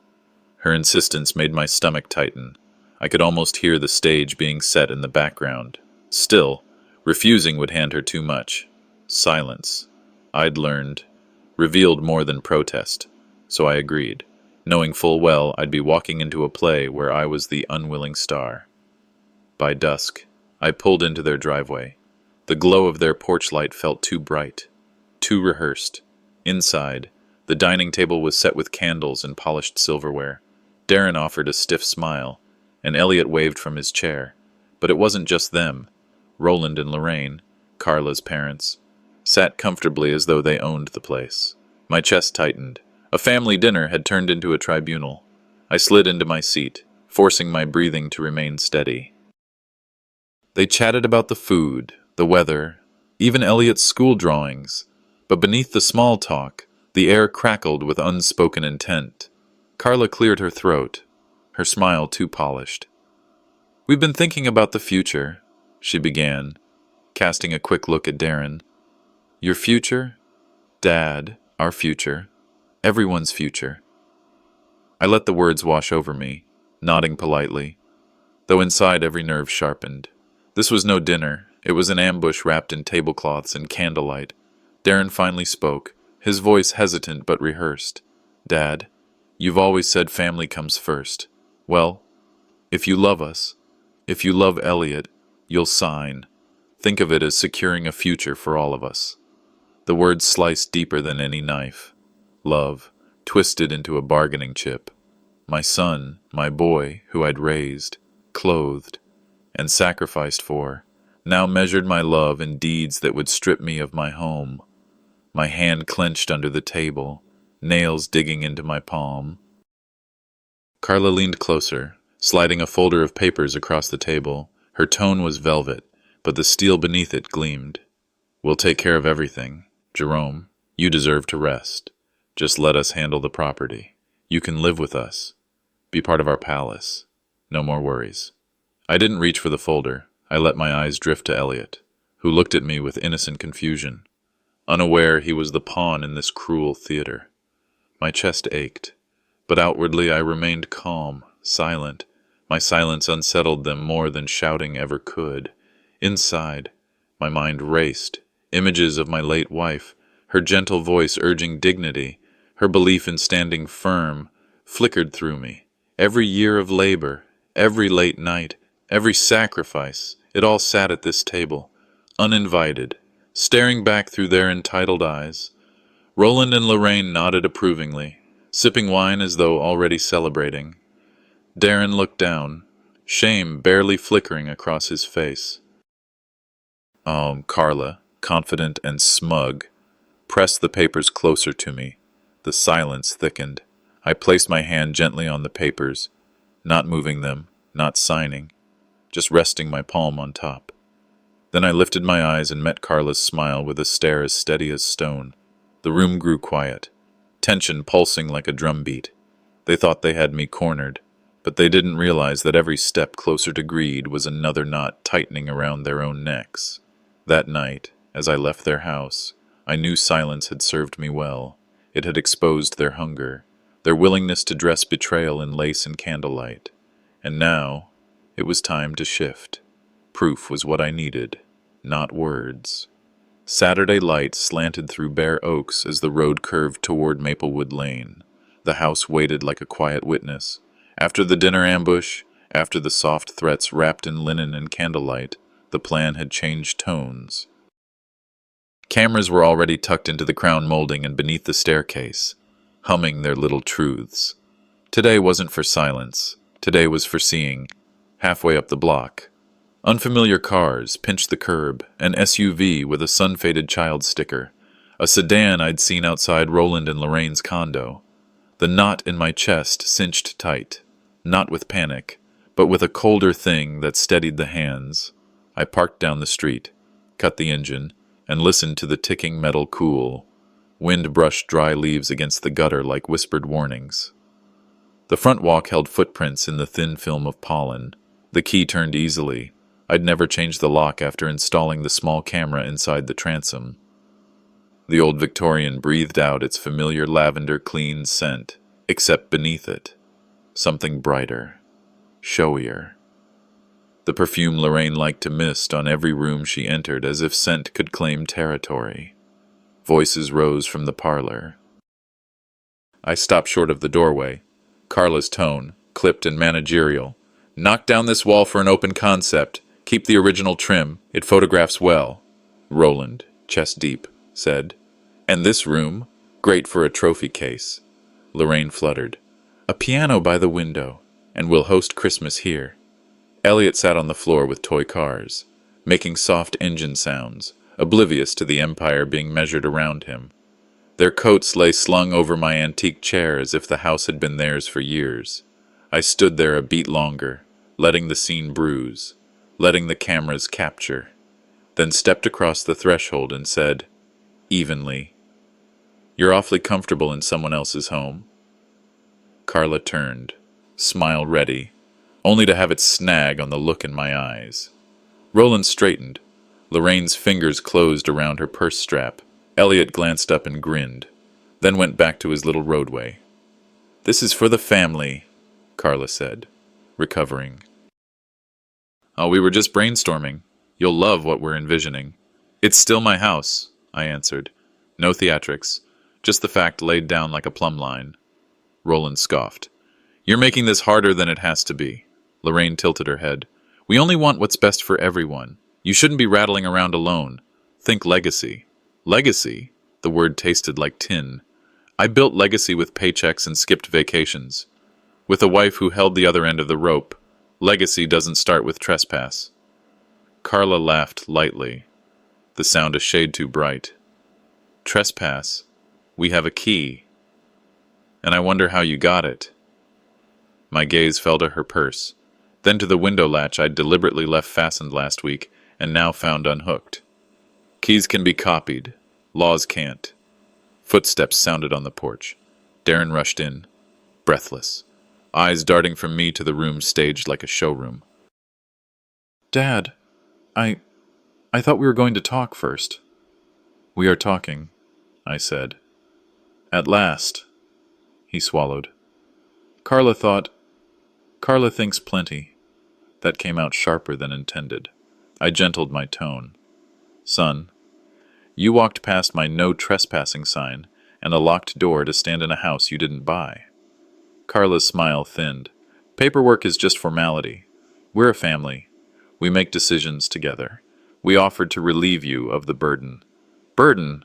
Her insistence made my stomach tighten. I could almost hear the stage being set in the background. Still, refusing would hand her too much. Silence, I'd learned, revealed more than protest, so I agreed, knowing full well I'd be walking into a play where I was the unwilling star. By dusk, I pulled into their driveway. The glow of their porch light felt too bright, too rehearsed. Inside, the dining table was set with candles and polished silverware. Darren offered a stiff smile, and Elliot waved from his chair. But it wasn't just them. Roland and Lorraine, Carla's parents, sat comfortably as though they owned the place. My chest tightened. A family dinner had turned into a tribunal. I slid into my seat, forcing my breathing to remain steady. They chatted about the food, the weather, even Elliot's school drawings, but beneath the small talk, the air crackled with unspoken intent. Carla cleared her throat, her smile too polished. "We've been thinking about the future," she began, casting a quick look at Darren. "Your future? Dad, our future. Everyone's future." I let the words wash over me, nodding politely, though inside every nerve sharpened. This was no dinner. It was an ambush wrapped in tablecloths and candlelight. Darren finally spoke, his voice hesitant but rehearsed. "Dad, you've always said family comes first. Well, if you love us, if you love Elliot, you'll sign. Think of it as securing a future for all of us." The words sliced deeper than any knife. Love, twisted into a bargaining chip. My son, my boy, who I'd raised, clothed, and sacrificed for, now measured my love in deeds that would strip me of my home. My hand clenched under the table, nails digging into my palm. Carla leaned closer, sliding a folder of papers across the table. Her tone was velvet, but the steel beneath it gleamed. "We'll take care of everything. Jerome, you deserve to rest. Just let us handle the property. You can live with us. Be part of our palace. No more worries." I didn't reach for the folder. I let my eyes drift to Elliot, who looked at me with innocent confusion, unaware he was the pawn in this cruel theater. My chest ached, but outwardly I remained calm, silent. My silence unsettled them more than shouting ever could. Inside, my mind raced. Images of my late wife, her gentle voice urging dignity, her belief in standing firm, flickered through me. Every year of labor, every late night, every sacrifice, it all sat at this table, uninvited, staring back through their entitled eyes. Roland and Lorraine nodded approvingly, sipping wine as though already celebrating. Darren looked down, shame barely flickering across his face. Carla, confident and smug, pressed the papers closer to me. The silence thickened. I placed my hand gently on the papers, not moving them, not signing, just resting my palm on top. Then I lifted my eyes and met Carla's smile with a stare as steady as stone. The room grew quiet, tension pulsing like a drumbeat. They thought they had me cornered, but they didn't realize that every step closer to greed was another knot tightening around their own necks. That night, as I left their house, I knew silence had served me well. It had exposed their hunger, their willingness to dress betrayal in lace and candlelight. And now, it was time to shift. Proof was what I needed, not words. Saturday light slanted through bare oaks as the road curved toward Maplewood Lane. The house waited like a quiet witness. After the dinner ambush, after the soft threats wrapped in linen and candlelight, the plan had changed tones. Cameras were already tucked into the crown molding and beneath the staircase, humming their little truths. Today wasn't for silence. Today was for seeing. Halfway up the block, unfamiliar cars pinched the curb, an SUV with a sun-faded child sticker, a sedan I'd seen outside Roland and Lorraine's condo. The knot in my chest cinched tight, not with panic, but with a colder thing that steadied the hands. I parked down the street, cut the engine, and listened to the ticking metal cool. Wind brushed dry leaves against the gutter like whispered warnings. The front walk held footprints in the thin film of pollen. The key turned easily. I'd never changed the lock after installing the small camera inside the transom. The old Victorian breathed out its familiar lavender clean scent, except beneath it, something brighter, showier. The perfume Lorraine liked to mist on every room she entered, as if scent could claim territory. Voices rose from the parlor. I stopped short of the doorway. Carla's tone, clipped and managerial. "Knock down this wall for an open concept. Keep the original trim. It photographs well." Roland, chest deep, said, "And this room? Great for a trophy case." Lorraine fluttered, "A piano by the window, and we'll host Christmas here." Elliot sat on the floor with toy cars, making soft engine sounds, oblivious to the empire being measured around him. Their coats lay slung over my antique chair as if the house had been theirs for years. I stood there a beat longer, letting the scene bruise, letting the cameras capture, then stepped across the threshold and said, evenly, "You're awfully comfortable in someone else's home." Carla turned, smile ready, only to have it snag on the look in my eyes. Roland straightened. Lorraine's fingers closed around her purse strap. Elliot glanced up and grinned, then went back to his little roadway. "This is for the family," Carla said, recovering. "Oh, we were just brainstorming. You'll love what we're envisioning." "It's still my house," I answered. "No theatrics, just the fact laid down like a plumb line." Roland scoffed. "You're making this harder than it has to be." Lorraine tilted her head. "We only want what's best for everyone. You shouldn't be rattling around alone. Think legacy." Legacy? The word tasted like tin. I built legacy with paychecks and skipped vacations. With a wife who held the other end of the rope, legacy doesn't start with trespass. Carla laughed lightly, the sound a shade too bright. "Trespass? We have a key. And I wonder how you got it." My gaze fell to her purse, then to the window latch I'd deliberately left fastened last week and now found unhooked. Keys can be copied. Laws can't. Footsteps sounded on the porch. Darren rushed in, breathless, eyes darting from me to the room staged like a showroom. "Dad, I thought we were going to talk first." "We are talking," I said. "At last." He swallowed. Carla thinks plenty." That came out sharper than intended. I gentled my tone. "Son, you walked past my no trespassing sign and a locked door to stand in a house you didn't buy." Carla's smile thinned. "Paperwork is just formality. We're a family. We make decisions together. We offered to relieve you of the burden." "Burden?"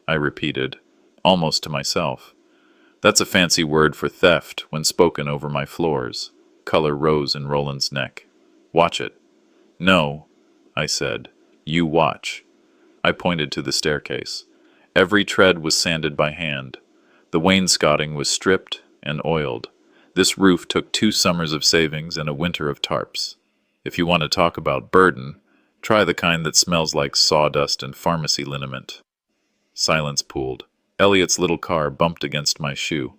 I repeated, almost to myself. That's a fancy word for theft when spoken over my floors. Color rose in Roland's neck. "Watch it." "No," I said. "You watch." I pointed to the staircase. Every tread was sanded by hand. The wainscoting was stripped and oiled. This roof took 2 summers of savings and a winter of tarps. If you want to talk about burden, try the kind that smells like sawdust and pharmacy liniment. Silence pooled. Elliot's little car bumped against my shoe.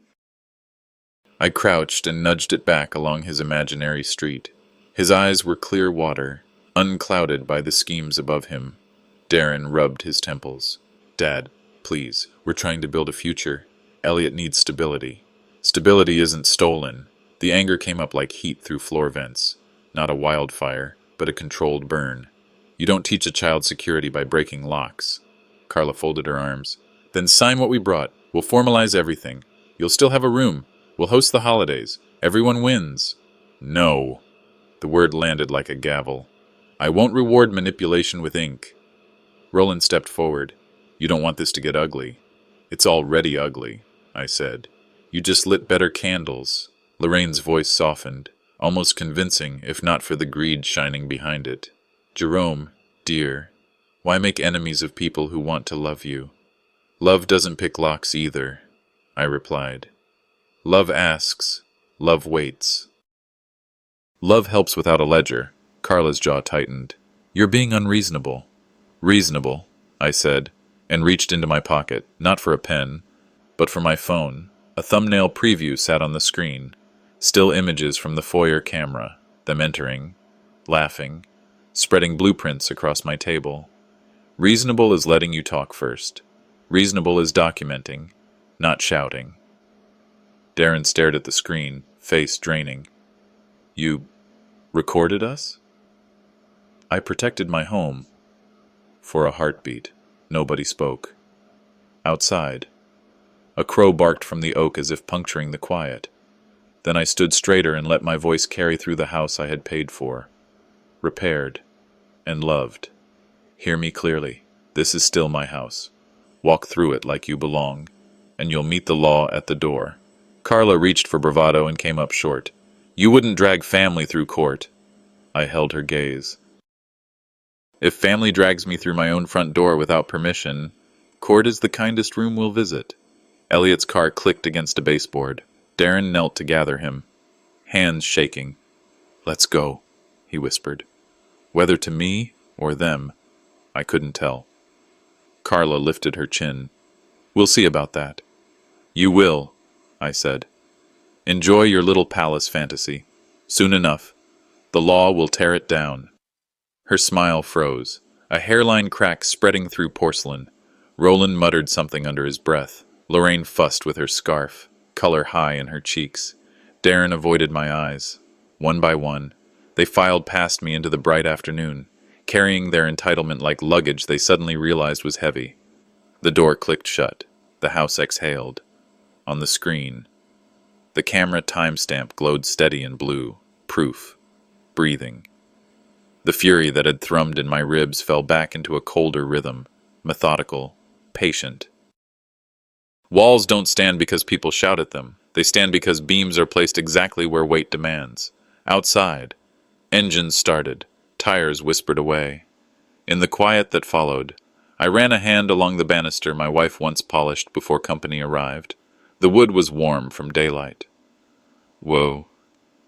I crouched and nudged it back along his imaginary street. His eyes were clear water, unclouded by the schemes above him. Darren rubbed his temples. "Dad, please, we're trying to build a future. Elliot needs stability. Stability isn't stolen." The anger came up like heat through floor vents. Not a wildfire, but a controlled burn. "You don't teach a child security by breaking locks." Carla folded her arms. "Then sign what we brought. We'll formalize everything. You'll still have a room. We'll host the holidays. Everyone wins." "No." The word landed like a gavel. "I won't reward manipulation with ink." Roland stepped forward. "You don't want this to get ugly." "It's already ugly," I said. "You just lit better candles." Lorraine's voice softened, almost convincing if not for the greed shining behind it. "Jerome, dear, why make enemies of people who want to love you?" "Love doesn't pick locks either," I replied. "Love asks. Love waits." "Love helps without a ledger." Carla's jaw tightened. "You're being unreasonable." "Reasonable," I said, and reached into my pocket, not for a pen, but for my phone. A thumbnail preview sat on the screen. Still images from the foyer camera, them entering, laughing, spreading blueprints across my table. Reasonable is letting you talk first. Reasonable is documenting, not shouting. Darren stared at the screen, face draining. "You recorded us?" "I protected my home." For a heartbeat, nobody spoke. Outside, a crow barked from the oak as if puncturing the quiet. Then I stood straighter and let my voice carry through the house I had paid for, repaired, and loved. "Hear me clearly. This is still my house. Walk through it like you belong, and you'll meet the law at the door." Carla reached for bravado and came up short. "You wouldn't drag family through court." I held her gaze. "If family drags me through my own front door without permission, Court is the kindest room we'll visit. Elliot's car clicked against a baseboard. Darren knelt to gather him, hands shaking. Let's go, he whispered. Whether to me or them, I couldn't tell. Carla lifted her chin. We'll see about that. You will, I said. Enjoy your little palace fantasy. Soon enough, the law will tear it down. Her smile froze, a hairline crack spreading through porcelain. Roland muttered something under his breath. Lorraine fussed with her scarf, color high in her cheeks. Darren avoided my eyes. One by one, they filed past me into the bright afternoon, carrying their entitlement like luggage they suddenly realized was heavy. The door clicked shut. The house exhaled. On the screen, the camera timestamp glowed steady in blue. Proof. Breathing. The fury that had thrummed in my ribs fell back into a colder rhythm, methodical, patient. Walls don't stand because people shout at them. They stand because beams are placed exactly where weight demands. Outside, engines started, tires whispered away. In the quiet that followed, I ran a hand along the banister my wife once polished before company arrived. The wood was warm from daylight. Whoa.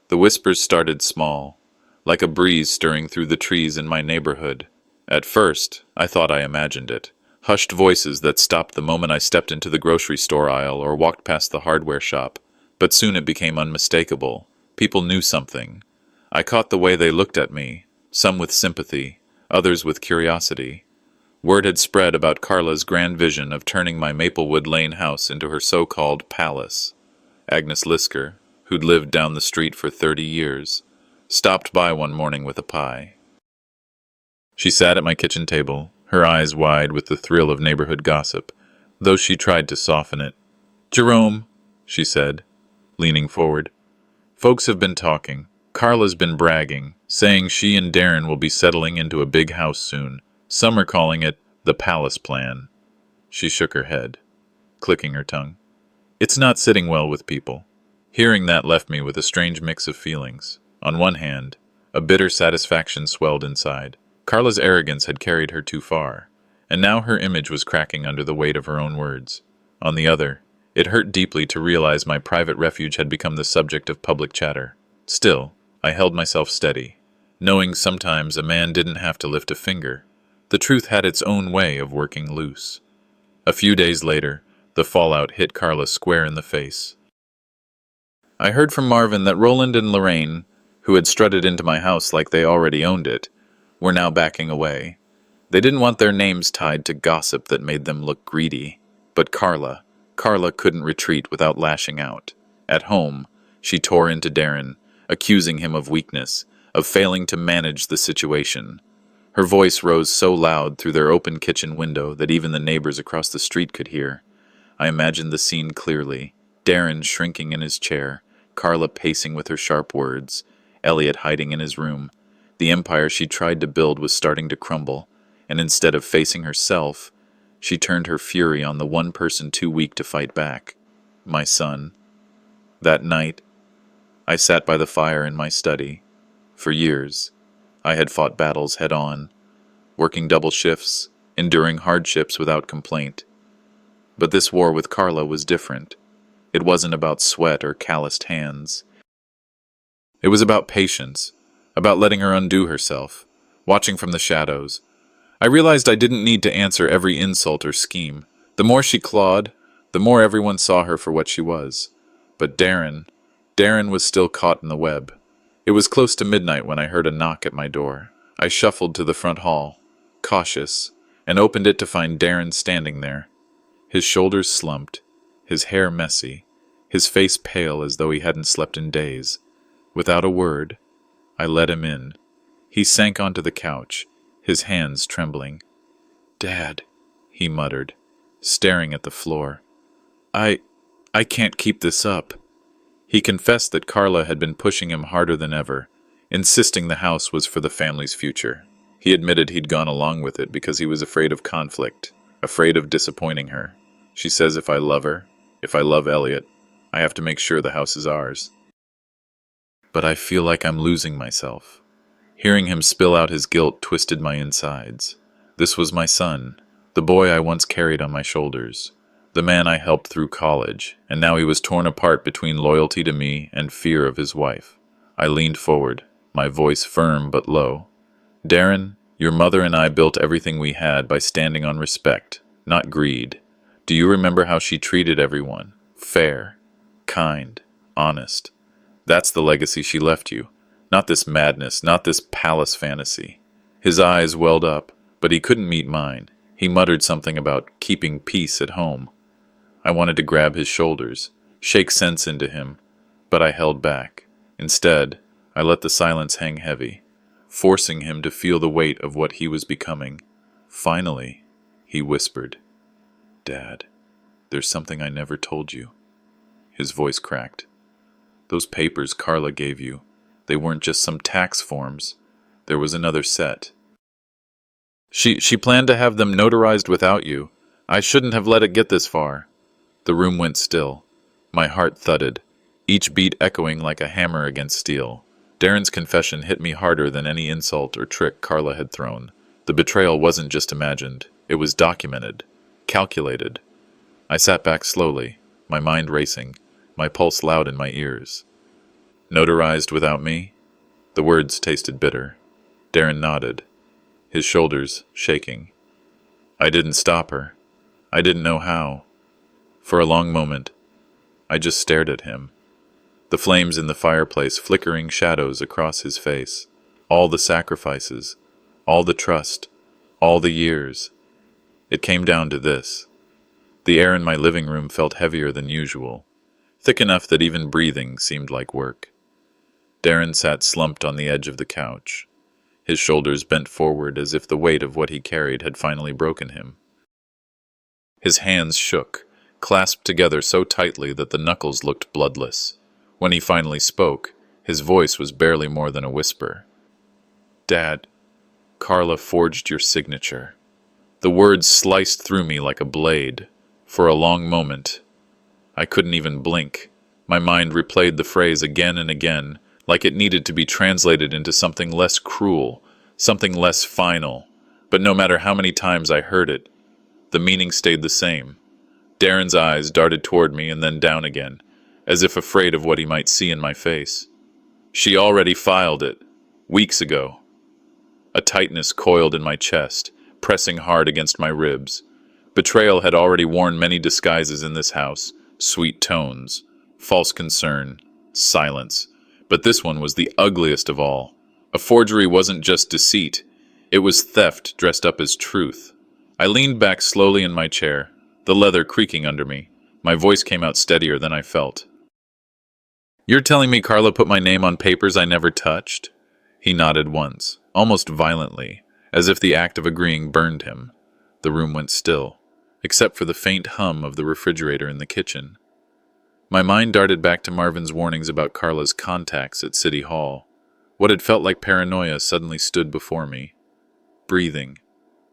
The whispers started small, like a breeze stirring through the trees in my neighborhood. At first, I thought I imagined it. Hushed voices that stopped the moment I stepped into the grocery store aisle or walked past the hardware shop. But soon it became unmistakable. People knew something. I caught the way they looked at me, some with sympathy, others with curiosity. Word had spread about Carla's grand vision of turning my Maplewood Lane house into her so-called palace. Agnes Lisker, who'd lived down the street for 30 years, stopped by one morning with a pie. She sat at my kitchen table, her eyes wide with the thrill of neighborhood gossip, though she tried to soften it. Jerome, she said, leaning forward. Folks have been talking. Carla's been bragging, saying she and Darren will be settling into a big house soon. Some are calling it the palace plan. She shook her head, clicking her tongue. It's not sitting well with people. Hearing that left me with a strange mix of feelings. On one hand, a bitter satisfaction swelled inside. Carla's arrogance had carried her too far, and now her image was cracking under the weight of her own words. On the other, it hurt deeply to realize my private refuge had become the subject of public chatter. Still, I held myself steady, knowing sometimes a man didn't have to lift a finger. The truth had its own way of working loose. A few days later, the fallout hit Carla square in the face. I heard from Marvin that Roland and Lorraine, who had strutted into my house like they already owned it, were now backing away. They didn't want their names tied to gossip that made them look greedy. But Carla couldn't retreat without lashing out. At home, she tore into Darren, accusing him of weakness, of failing to manage the situation. Her voice rose so loud through their open kitchen window that even the neighbors across the street could hear. I imagined the scene clearly. Darren shrinking in his chair, Carla pacing with her sharp words, Elliot hiding in his room. The empire she tried to build was starting to crumble, and instead of facing herself, she turned her fury on the one person too weak to fight back, my son. That night, I sat by the fire in my study. For years, I had fought battles head-on, working double shifts, enduring hardships without complaint. But this war with Carla was different. It wasn't about sweat or calloused hands. It was about patience, about letting her undo herself, watching from the shadows. I realized I didn't need to answer every insult or scheme. The more she clawed, the more everyone saw her for what she was. But Darren was still caught in the web. It was close to midnight when I heard a knock at my door. I shuffled to the front hall, cautious, and opened it to find Darren standing there. His shoulders slumped, his hair messy, his face pale as though he hadn't slept in days. Without a word, I let him in. He sank onto the couch, his hands trembling. "Dad," he muttered, staring at the floor. I can't keep this up." He confessed that Carla had been pushing him harder than ever, insisting the house was for the family's future. He admitted he'd gone along with it because he was afraid of conflict, afraid of disappointing her. She says if I love her, if I love Elliot, I have to make sure the house is ours. But I feel like I'm losing myself. Hearing him spill out his guilt twisted my insides. This was my son, The boy I once carried on my shoulders. The man I helped through college, and now he was torn apart between loyalty to me and fear of his wife. I leaned forward, my voice firm but low. Darren, your mother and I built everything we had by standing on respect, not greed. Do you remember how she treated everyone? Fair, kind, honest. That's the legacy she left you. Not this madness, not this palace fantasy. His eyes welled up, but he couldn't meet mine. He muttered something about keeping peace at home. I wanted to grab his shoulders, shake sense into him, but I held back. Instead, I let the silence hang heavy, forcing him to feel the weight of what he was becoming. Finally, he whispered, "Dad, there's something I never told you." His voice cracked. "Those papers Carla gave you, they weren't just some tax forms. There was another set. She planned to have them notarized without you. I shouldn't have let it get this far." The room went still. My heart thudded, each beat echoing like a hammer against steel. Darren's confession hit me harder than any insult or trick Carla had thrown. The betrayal wasn't just imagined. It was documented, calculated. I sat back slowly, my mind racing, my pulse loud in my ears. "Notarized without me?" The words tasted bitter. Darren nodded, his shoulders shaking. I didn't stop her. I didn't know how. For a long moment, I just stared at him. The flames in the fireplace flickering shadows across his face. All the sacrifices, all the trust, all the years. It came down to this. The air in my living room felt heavier than usual, thick enough that even breathing seemed like work. Darren sat slumped on the edge of the couch, his shoulders bent forward as if the weight of what he carried had finally broken him. His hands shook, clasped together so tightly that the knuckles looked bloodless. When he finally spoke, his voice was barely more than a whisper. "Dad, Carla forged your signature." The words sliced through me like a blade. For a long moment, I couldn't even blink. My mind replayed the phrase again and again, like it needed to be translated into something less cruel, something less final. But no matter how many times I heard it, the meaning stayed the same. Darren's eyes darted toward me and then down again, as if afraid of what he might see in my face. "She already filed it, weeks ago." A tightness coiled in my chest, pressing hard against my ribs. Betrayal had already worn many disguises in this house: sweet tones, false concern, silence. But this one was the ugliest of all. A forgery wasn't just deceit, it was theft dressed up as truth. I leaned back slowly in my chair, the leather creaking under me. My voice came out steadier than I felt. "You're telling me Carla put my name on papers I never touched?" He nodded once, almost violently, as if the act of agreeing burned him. The room went still, except for the faint hum of the refrigerator in the kitchen. My mind darted back to Marvin's warnings about Carla's contacts at City Hall. What had felt like paranoia suddenly stood before me. Breathing.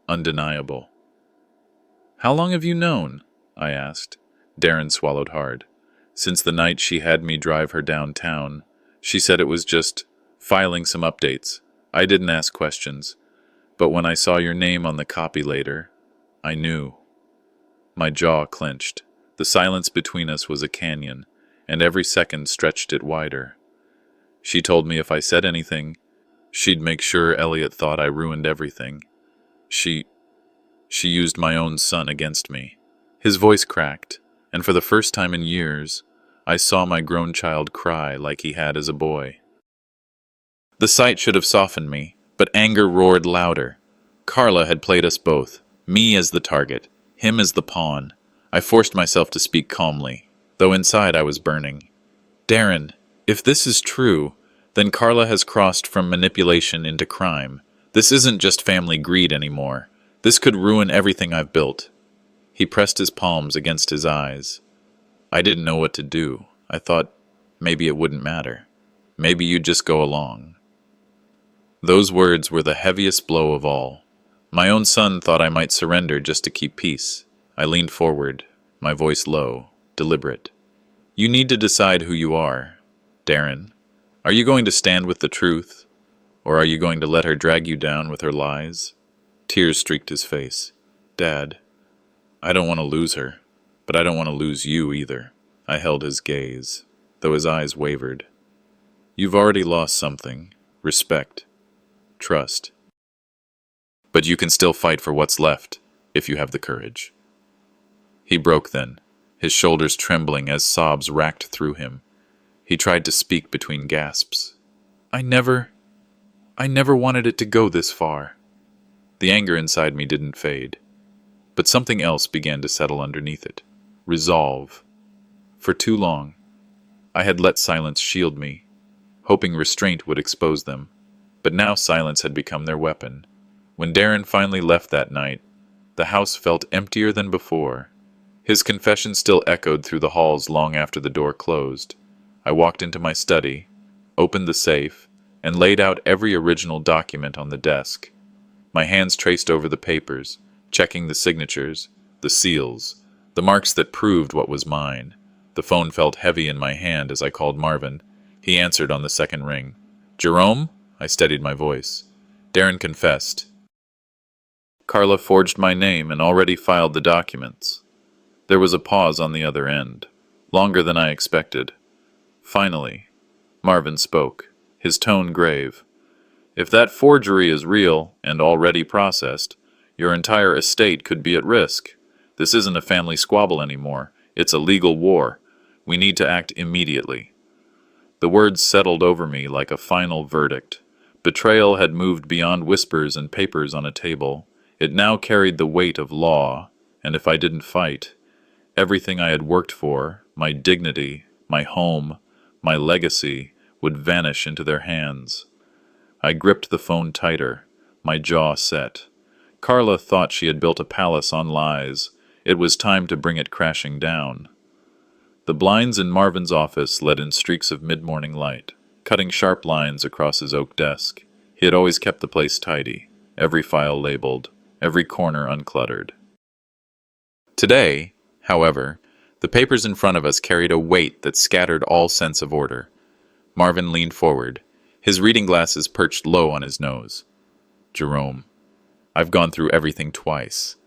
Undeniable. "How long have you known?" I asked. Darren swallowed hard. "Since the night she had me drive her downtown. She said it was just filing some updates. I didn't ask questions. But when I saw your name on the copy later, I knew." My jaw clenched. The silence between us was a canyon, and every second stretched it wider. She told me if I said anything, she'd make sure Elliot thought I ruined everything. She used my own son against me. His voice cracked, and for the first time in years, I saw my grown child cry like he had as a boy. The sight should have softened me, but anger roared louder. Carla had played us both, me as the target, him as the pawn. I forced myself to speak calmly, though inside I was burning. "Darren, if this is true, then Carla has crossed from manipulation into crime. This isn't just family greed anymore. This could ruin everything I've built." He pressed his palms against his eyes. I didn't know what to do. I thought maybe it wouldn't matter. Maybe you'd just go along. Those words were the heaviest blow of all. My own son thought I might surrender just to keep peace. I leaned forward, my voice low, deliberate. "You need to decide who you are, Darren. Are you going to stand with the truth, or are you going to let her drag you down with her lies?" Tears streaked his face. Dad, I don't want to lose her, but I don't want to lose you either. I held his gaze, though his eyes wavered. You've already lost something. Respect. Trust. But you can still fight for what's left, if you have the courage. He broke then, his shoulders trembling as sobs racked through him. He tried to speak between gasps. I never wanted it to go this far. The anger inside me didn't fade, but something else began to settle underneath it. Resolve. For too long, I had let silence shield me, hoping restraint would expose them, but now silence had become their weapon. When Darren finally left that night, the house felt emptier than before. His confession still echoed through the halls long after the door closed. I walked into my study, opened the safe, and laid out every original document on the desk. My hands traced over the papers, checking the signatures, the seals, the marks that proved what was mine. The phone felt heavy in my hand as I called Marvin. He answered on the second ring. Jerome? I steadied my voice. Darren confessed. Carla forged my name and already filed the documents. There was a pause on the other end, longer than I expected. Finally, Marvin spoke, his tone grave. If that forgery is real and already processed, your entire estate could be at risk. This isn't a family squabble anymore. It's a legal war. We need to act immediately. The words settled over me like a final verdict. Betrayal had moved beyond whispers and papers on a table. It now carried the weight of law, and if I didn't fight, everything I had worked for, my dignity, my home, my legacy, would vanish into their hands. I gripped the phone tighter, my jaw set. Carla thought she had built a palace on lies. It was time to bring it crashing down. The blinds in Marvin's office let in streaks of mid-morning light, cutting sharp lines across his oak desk. He had always kept the place tidy, every file labeled, every corner uncluttered. Today, however, the papers in front of us carried a weight that scattered all sense of order. Marvin leaned forward, his reading glasses perched low on his nose. Jerome, I've gone through everything twice.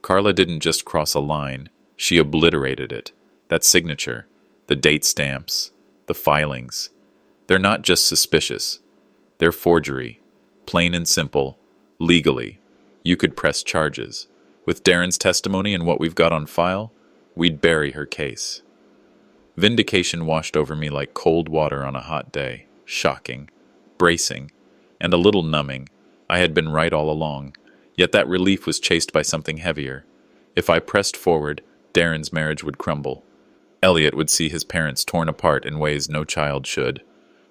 Carla didn't just cross a line, she obliterated it. That signature, the date stamps, the filings. They're not just suspicious. They're forgery. Plain and simple. Legally. You could press charges. With Darren's testimony and what we've got on file, we'd bury her case. Vindication washed over me like cold water on a hot day. Shocking. Bracing. And a little numbing. I had been right all along. Yet that relief was chased by something heavier. If I pressed forward, Darren's marriage would crumble. Elliot would see his parents torn apart in ways no child should.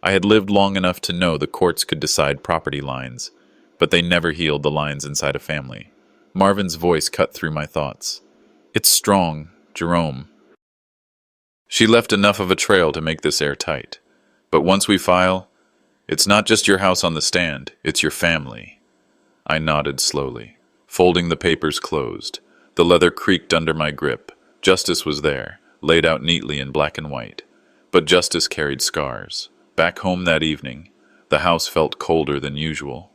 I had lived long enough to know the courts could decide property lines, but they never healed the lines inside a family. Marvin's voice cut through my thoughts. It's strong, Jerome. She left enough of a trail to make this airtight. But once we file, it's not just your house on the stand, it's your family. I nodded slowly, folding the papers closed. The leather creaked under my grip. Justice was there, laid out neatly in black and white. But justice carried scars. Back home that evening, the house felt colder than usual.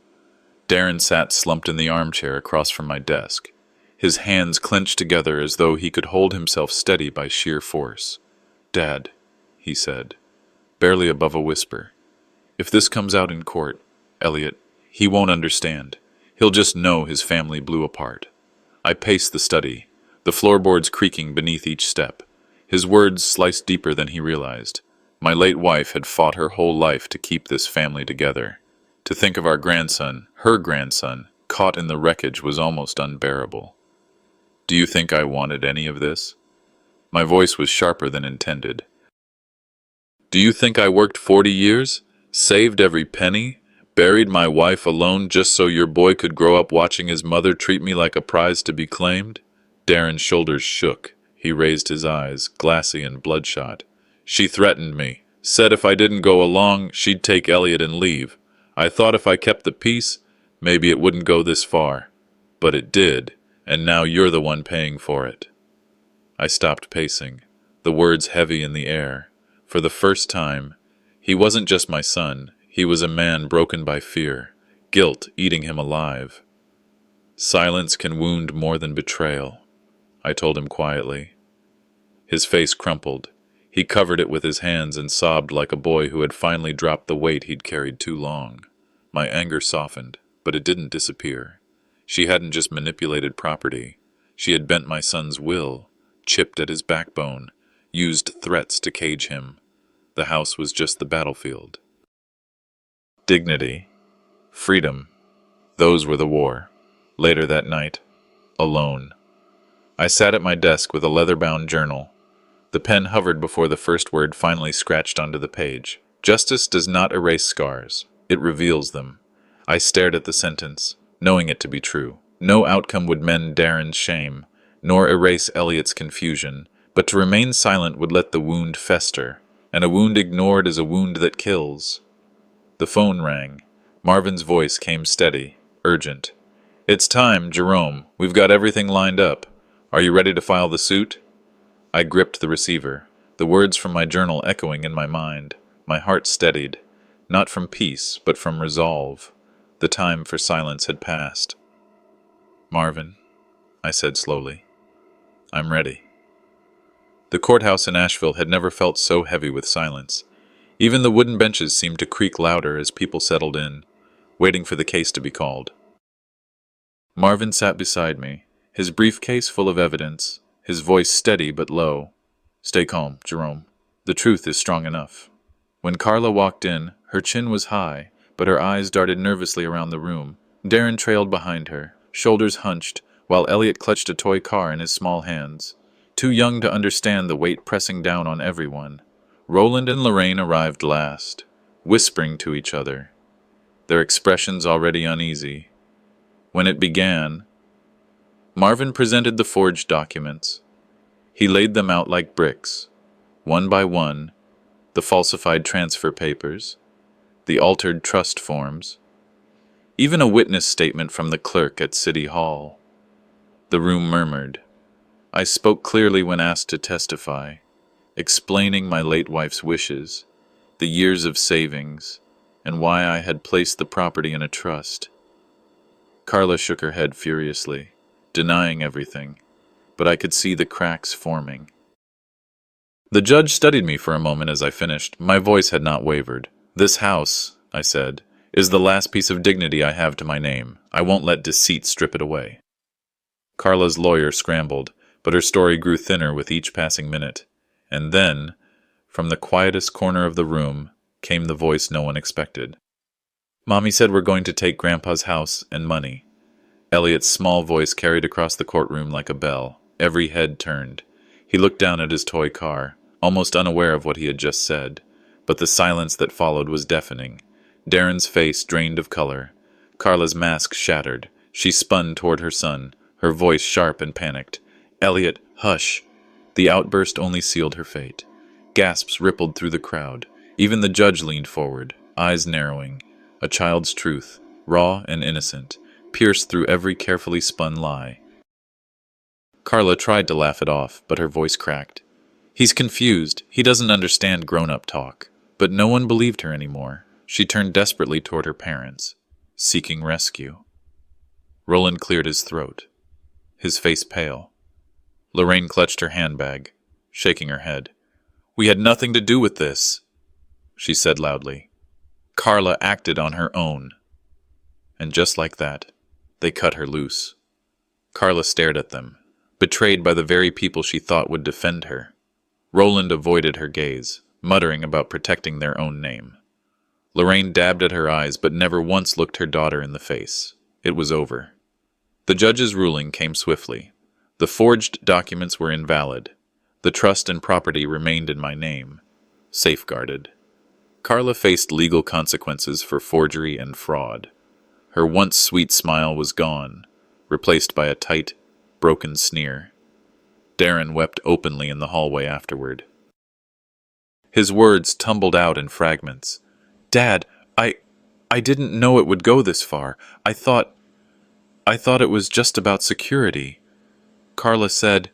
Darren sat slumped in the armchair across from my desk, his hands clenched together as though he could hold himself steady by sheer force. Dad, he said, barely above a whisper, if this comes out in court, Elliot, he won't understand. He'll just know his family blew apart. I paced the study, the floorboards creaking beneath each step. His words sliced deeper than he realized. My late wife had fought her whole life to keep this family together. To think of our grandson, her grandson, caught in the wreckage was almost unbearable. Do you think I wanted any of this? My voice was sharper than intended. Do you think I worked 40 years, saved every penny, buried my wife alone just so your boy could grow up watching his mother treat me like a prize to be claimed? Darren's shoulders shook. He raised his eyes, glassy and bloodshot. She threatened me, said if I didn't go along, she'd take Elliot and leave. I thought if I kept the peace, maybe it wouldn't go this far. But it did, and now you're the one paying for it. I stopped pacing, the words heavy in the air. For the first time, he wasn't just my son, he was a man broken by fear, guilt eating him alive. Silence can wound more than betrayal, I told him quietly. His face crumpled. He covered it with his hands and sobbed like a boy who had finally dropped the weight he'd carried too long. My anger softened, but it didn't disappear. She hadn't just manipulated property. She had bent my son's will, chipped at his backbone, used threats to cage him. The house was just the battlefield. Dignity, freedom, those were the war. Later that night, alone, I sat at my desk with a leather-bound journal. The pen hovered before the first word finally scratched onto the page. Justice does not erase scars. It reveals them. I stared at the sentence, knowing it to be true. No outcome would mend Darren's shame, nor erase Elliot's confusion, but to remain silent would let the wound fester, and a wound ignored is a wound that kills. The phone rang. Marvin's voice came steady, urgent. "It's time, Jerome. We've got everything lined up. Are you ready to file the suit?" I gripped the receiver, the words from my journal echoing in my mind. My heart steadied, not from peace, but from resolve. The time for silence had passed. "Marvin," I said slowly, "I'm ready." The courthouse in Asheville had never felt so heavy with silence. Even the wooden benches seemed to creak louder as people settled in, waiting for the case to be called. Marvin sat beside me, his briefcase full of evidence, his voice steady but low. "Stay calm, Jerome. The truth is strong enough." When Carla walked in, her chin was high, but her eyes darted nervously around the room. Darren trailed behind her, shoulders hunched, while Elliot clutched a toy car in his small hands. Too young to understand the weight pressing down on everyone, Roland and Lorraine arrived last, whispering to each other, their expressions already uneasy. When it began, Marvin presented the forged documents. He laid them out like bricks, one by one, the falsified transfer papers, the altered trust forms, even a witness statement from the clerk at City Hall. The room murmured. I spoke clearly when asked to testify, explaining my late wife's wishes, the years of savings, and why I had placed the property in a trust. Carla shook her head furiously, denying everything, but I could see the cracks forming. The judge studied me for a moment as I finished. My voice had not wavered. "This house," I said, "is the last piece of dignity I have to my name. I won't let deceit strip it away." Carla's lawyer scrambled, but her story grew thinner with each passing minute. And then, from the quietest corner of the room, came the voice no one expected. "Mommy said we're going to take Grandpa's house and money." Elliot's small voice carried across the courtroom like a bell. Every head turned. He looked down at his toy car, almost unaware of what he had just said. But the silence that followed was deafening. Darren's face drained of color. Carla's mask shattered. She spun toward her son, her voice sharp and panicked. "Elliot, hush!" The outburst only sealed her fate. Gasps rippled through the crowd. Even the judge leaned forward, eyes narrowing. A child's truth, raw and innocent, pierced through every carefully spun lie. Carla tried to laugh it off, but her voice cracked. "He's confused. He doesn't understand grown-up talk." But no one believed her anymore. She turned desperately toward her parents, seeking rescue. Roland cleared his throat, his face pale. Lorraine clutched her handbag, shaking her head. "We had nothing to do with this," she said loudly. Carla acted on her own. And just like that, they cut her loose. Carla stared at them, betrayed by the very people she thought would defend her. Roland avoided her gaze, muttering about protecting their own name. Lorraine dabbed at her eyes but never once looked her daughter in the face. It was over. The judge's ruling came swiftly. The forged documents were invalid. The trust and property remained in my name, safeguarded. Carla faced legal consequences for forgery and fraud. Her once sweet smile was gone, replaced by a tight, broken sneer. Darren wept openly in the hallway afterward. His words tumbled out in fragments. "Dad, I didn't know it would go this far. I thought it was just about security." Carla said.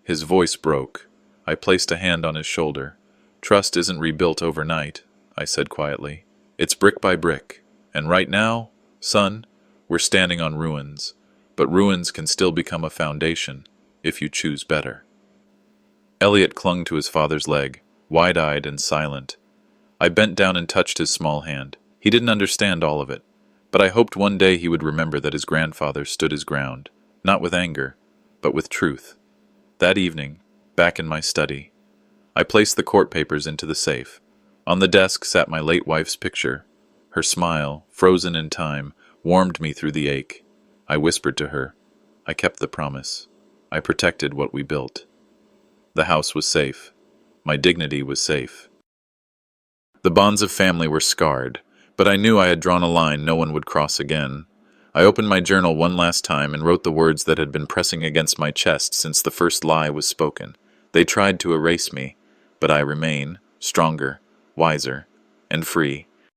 His voice broke. I placed a hand on his shoulder. "Trust isn't rebuilt overnight," I said quietly. "It's brick by brick. And right now, son, we're standing on ruins. but ruins can still become a foundation if you choose better. Elliot clung to his father's leg, wide-eyed and silent. I bent down and touched his small hand. He didn't understand all of it, but I hoped one day he would remember that his grandfather stood his ground, not with anger, but with truth. That evening, back in my study, I placed the court papers into the safe. On the desk sat my late wife's picture. Her smile, frozen in time, warmed me through the ache. I whispered to her. I kept the promise. I protected what we built. The house was safe. My dignity was safe. The bonds of family were scarred, but I knew I had drawn a line no one would cross again. I opened my journal one last time and wrote the words that had been pressing against my chest since the first lie was spoken. They tried to erase me, but I remain, stronger, wiser, and free.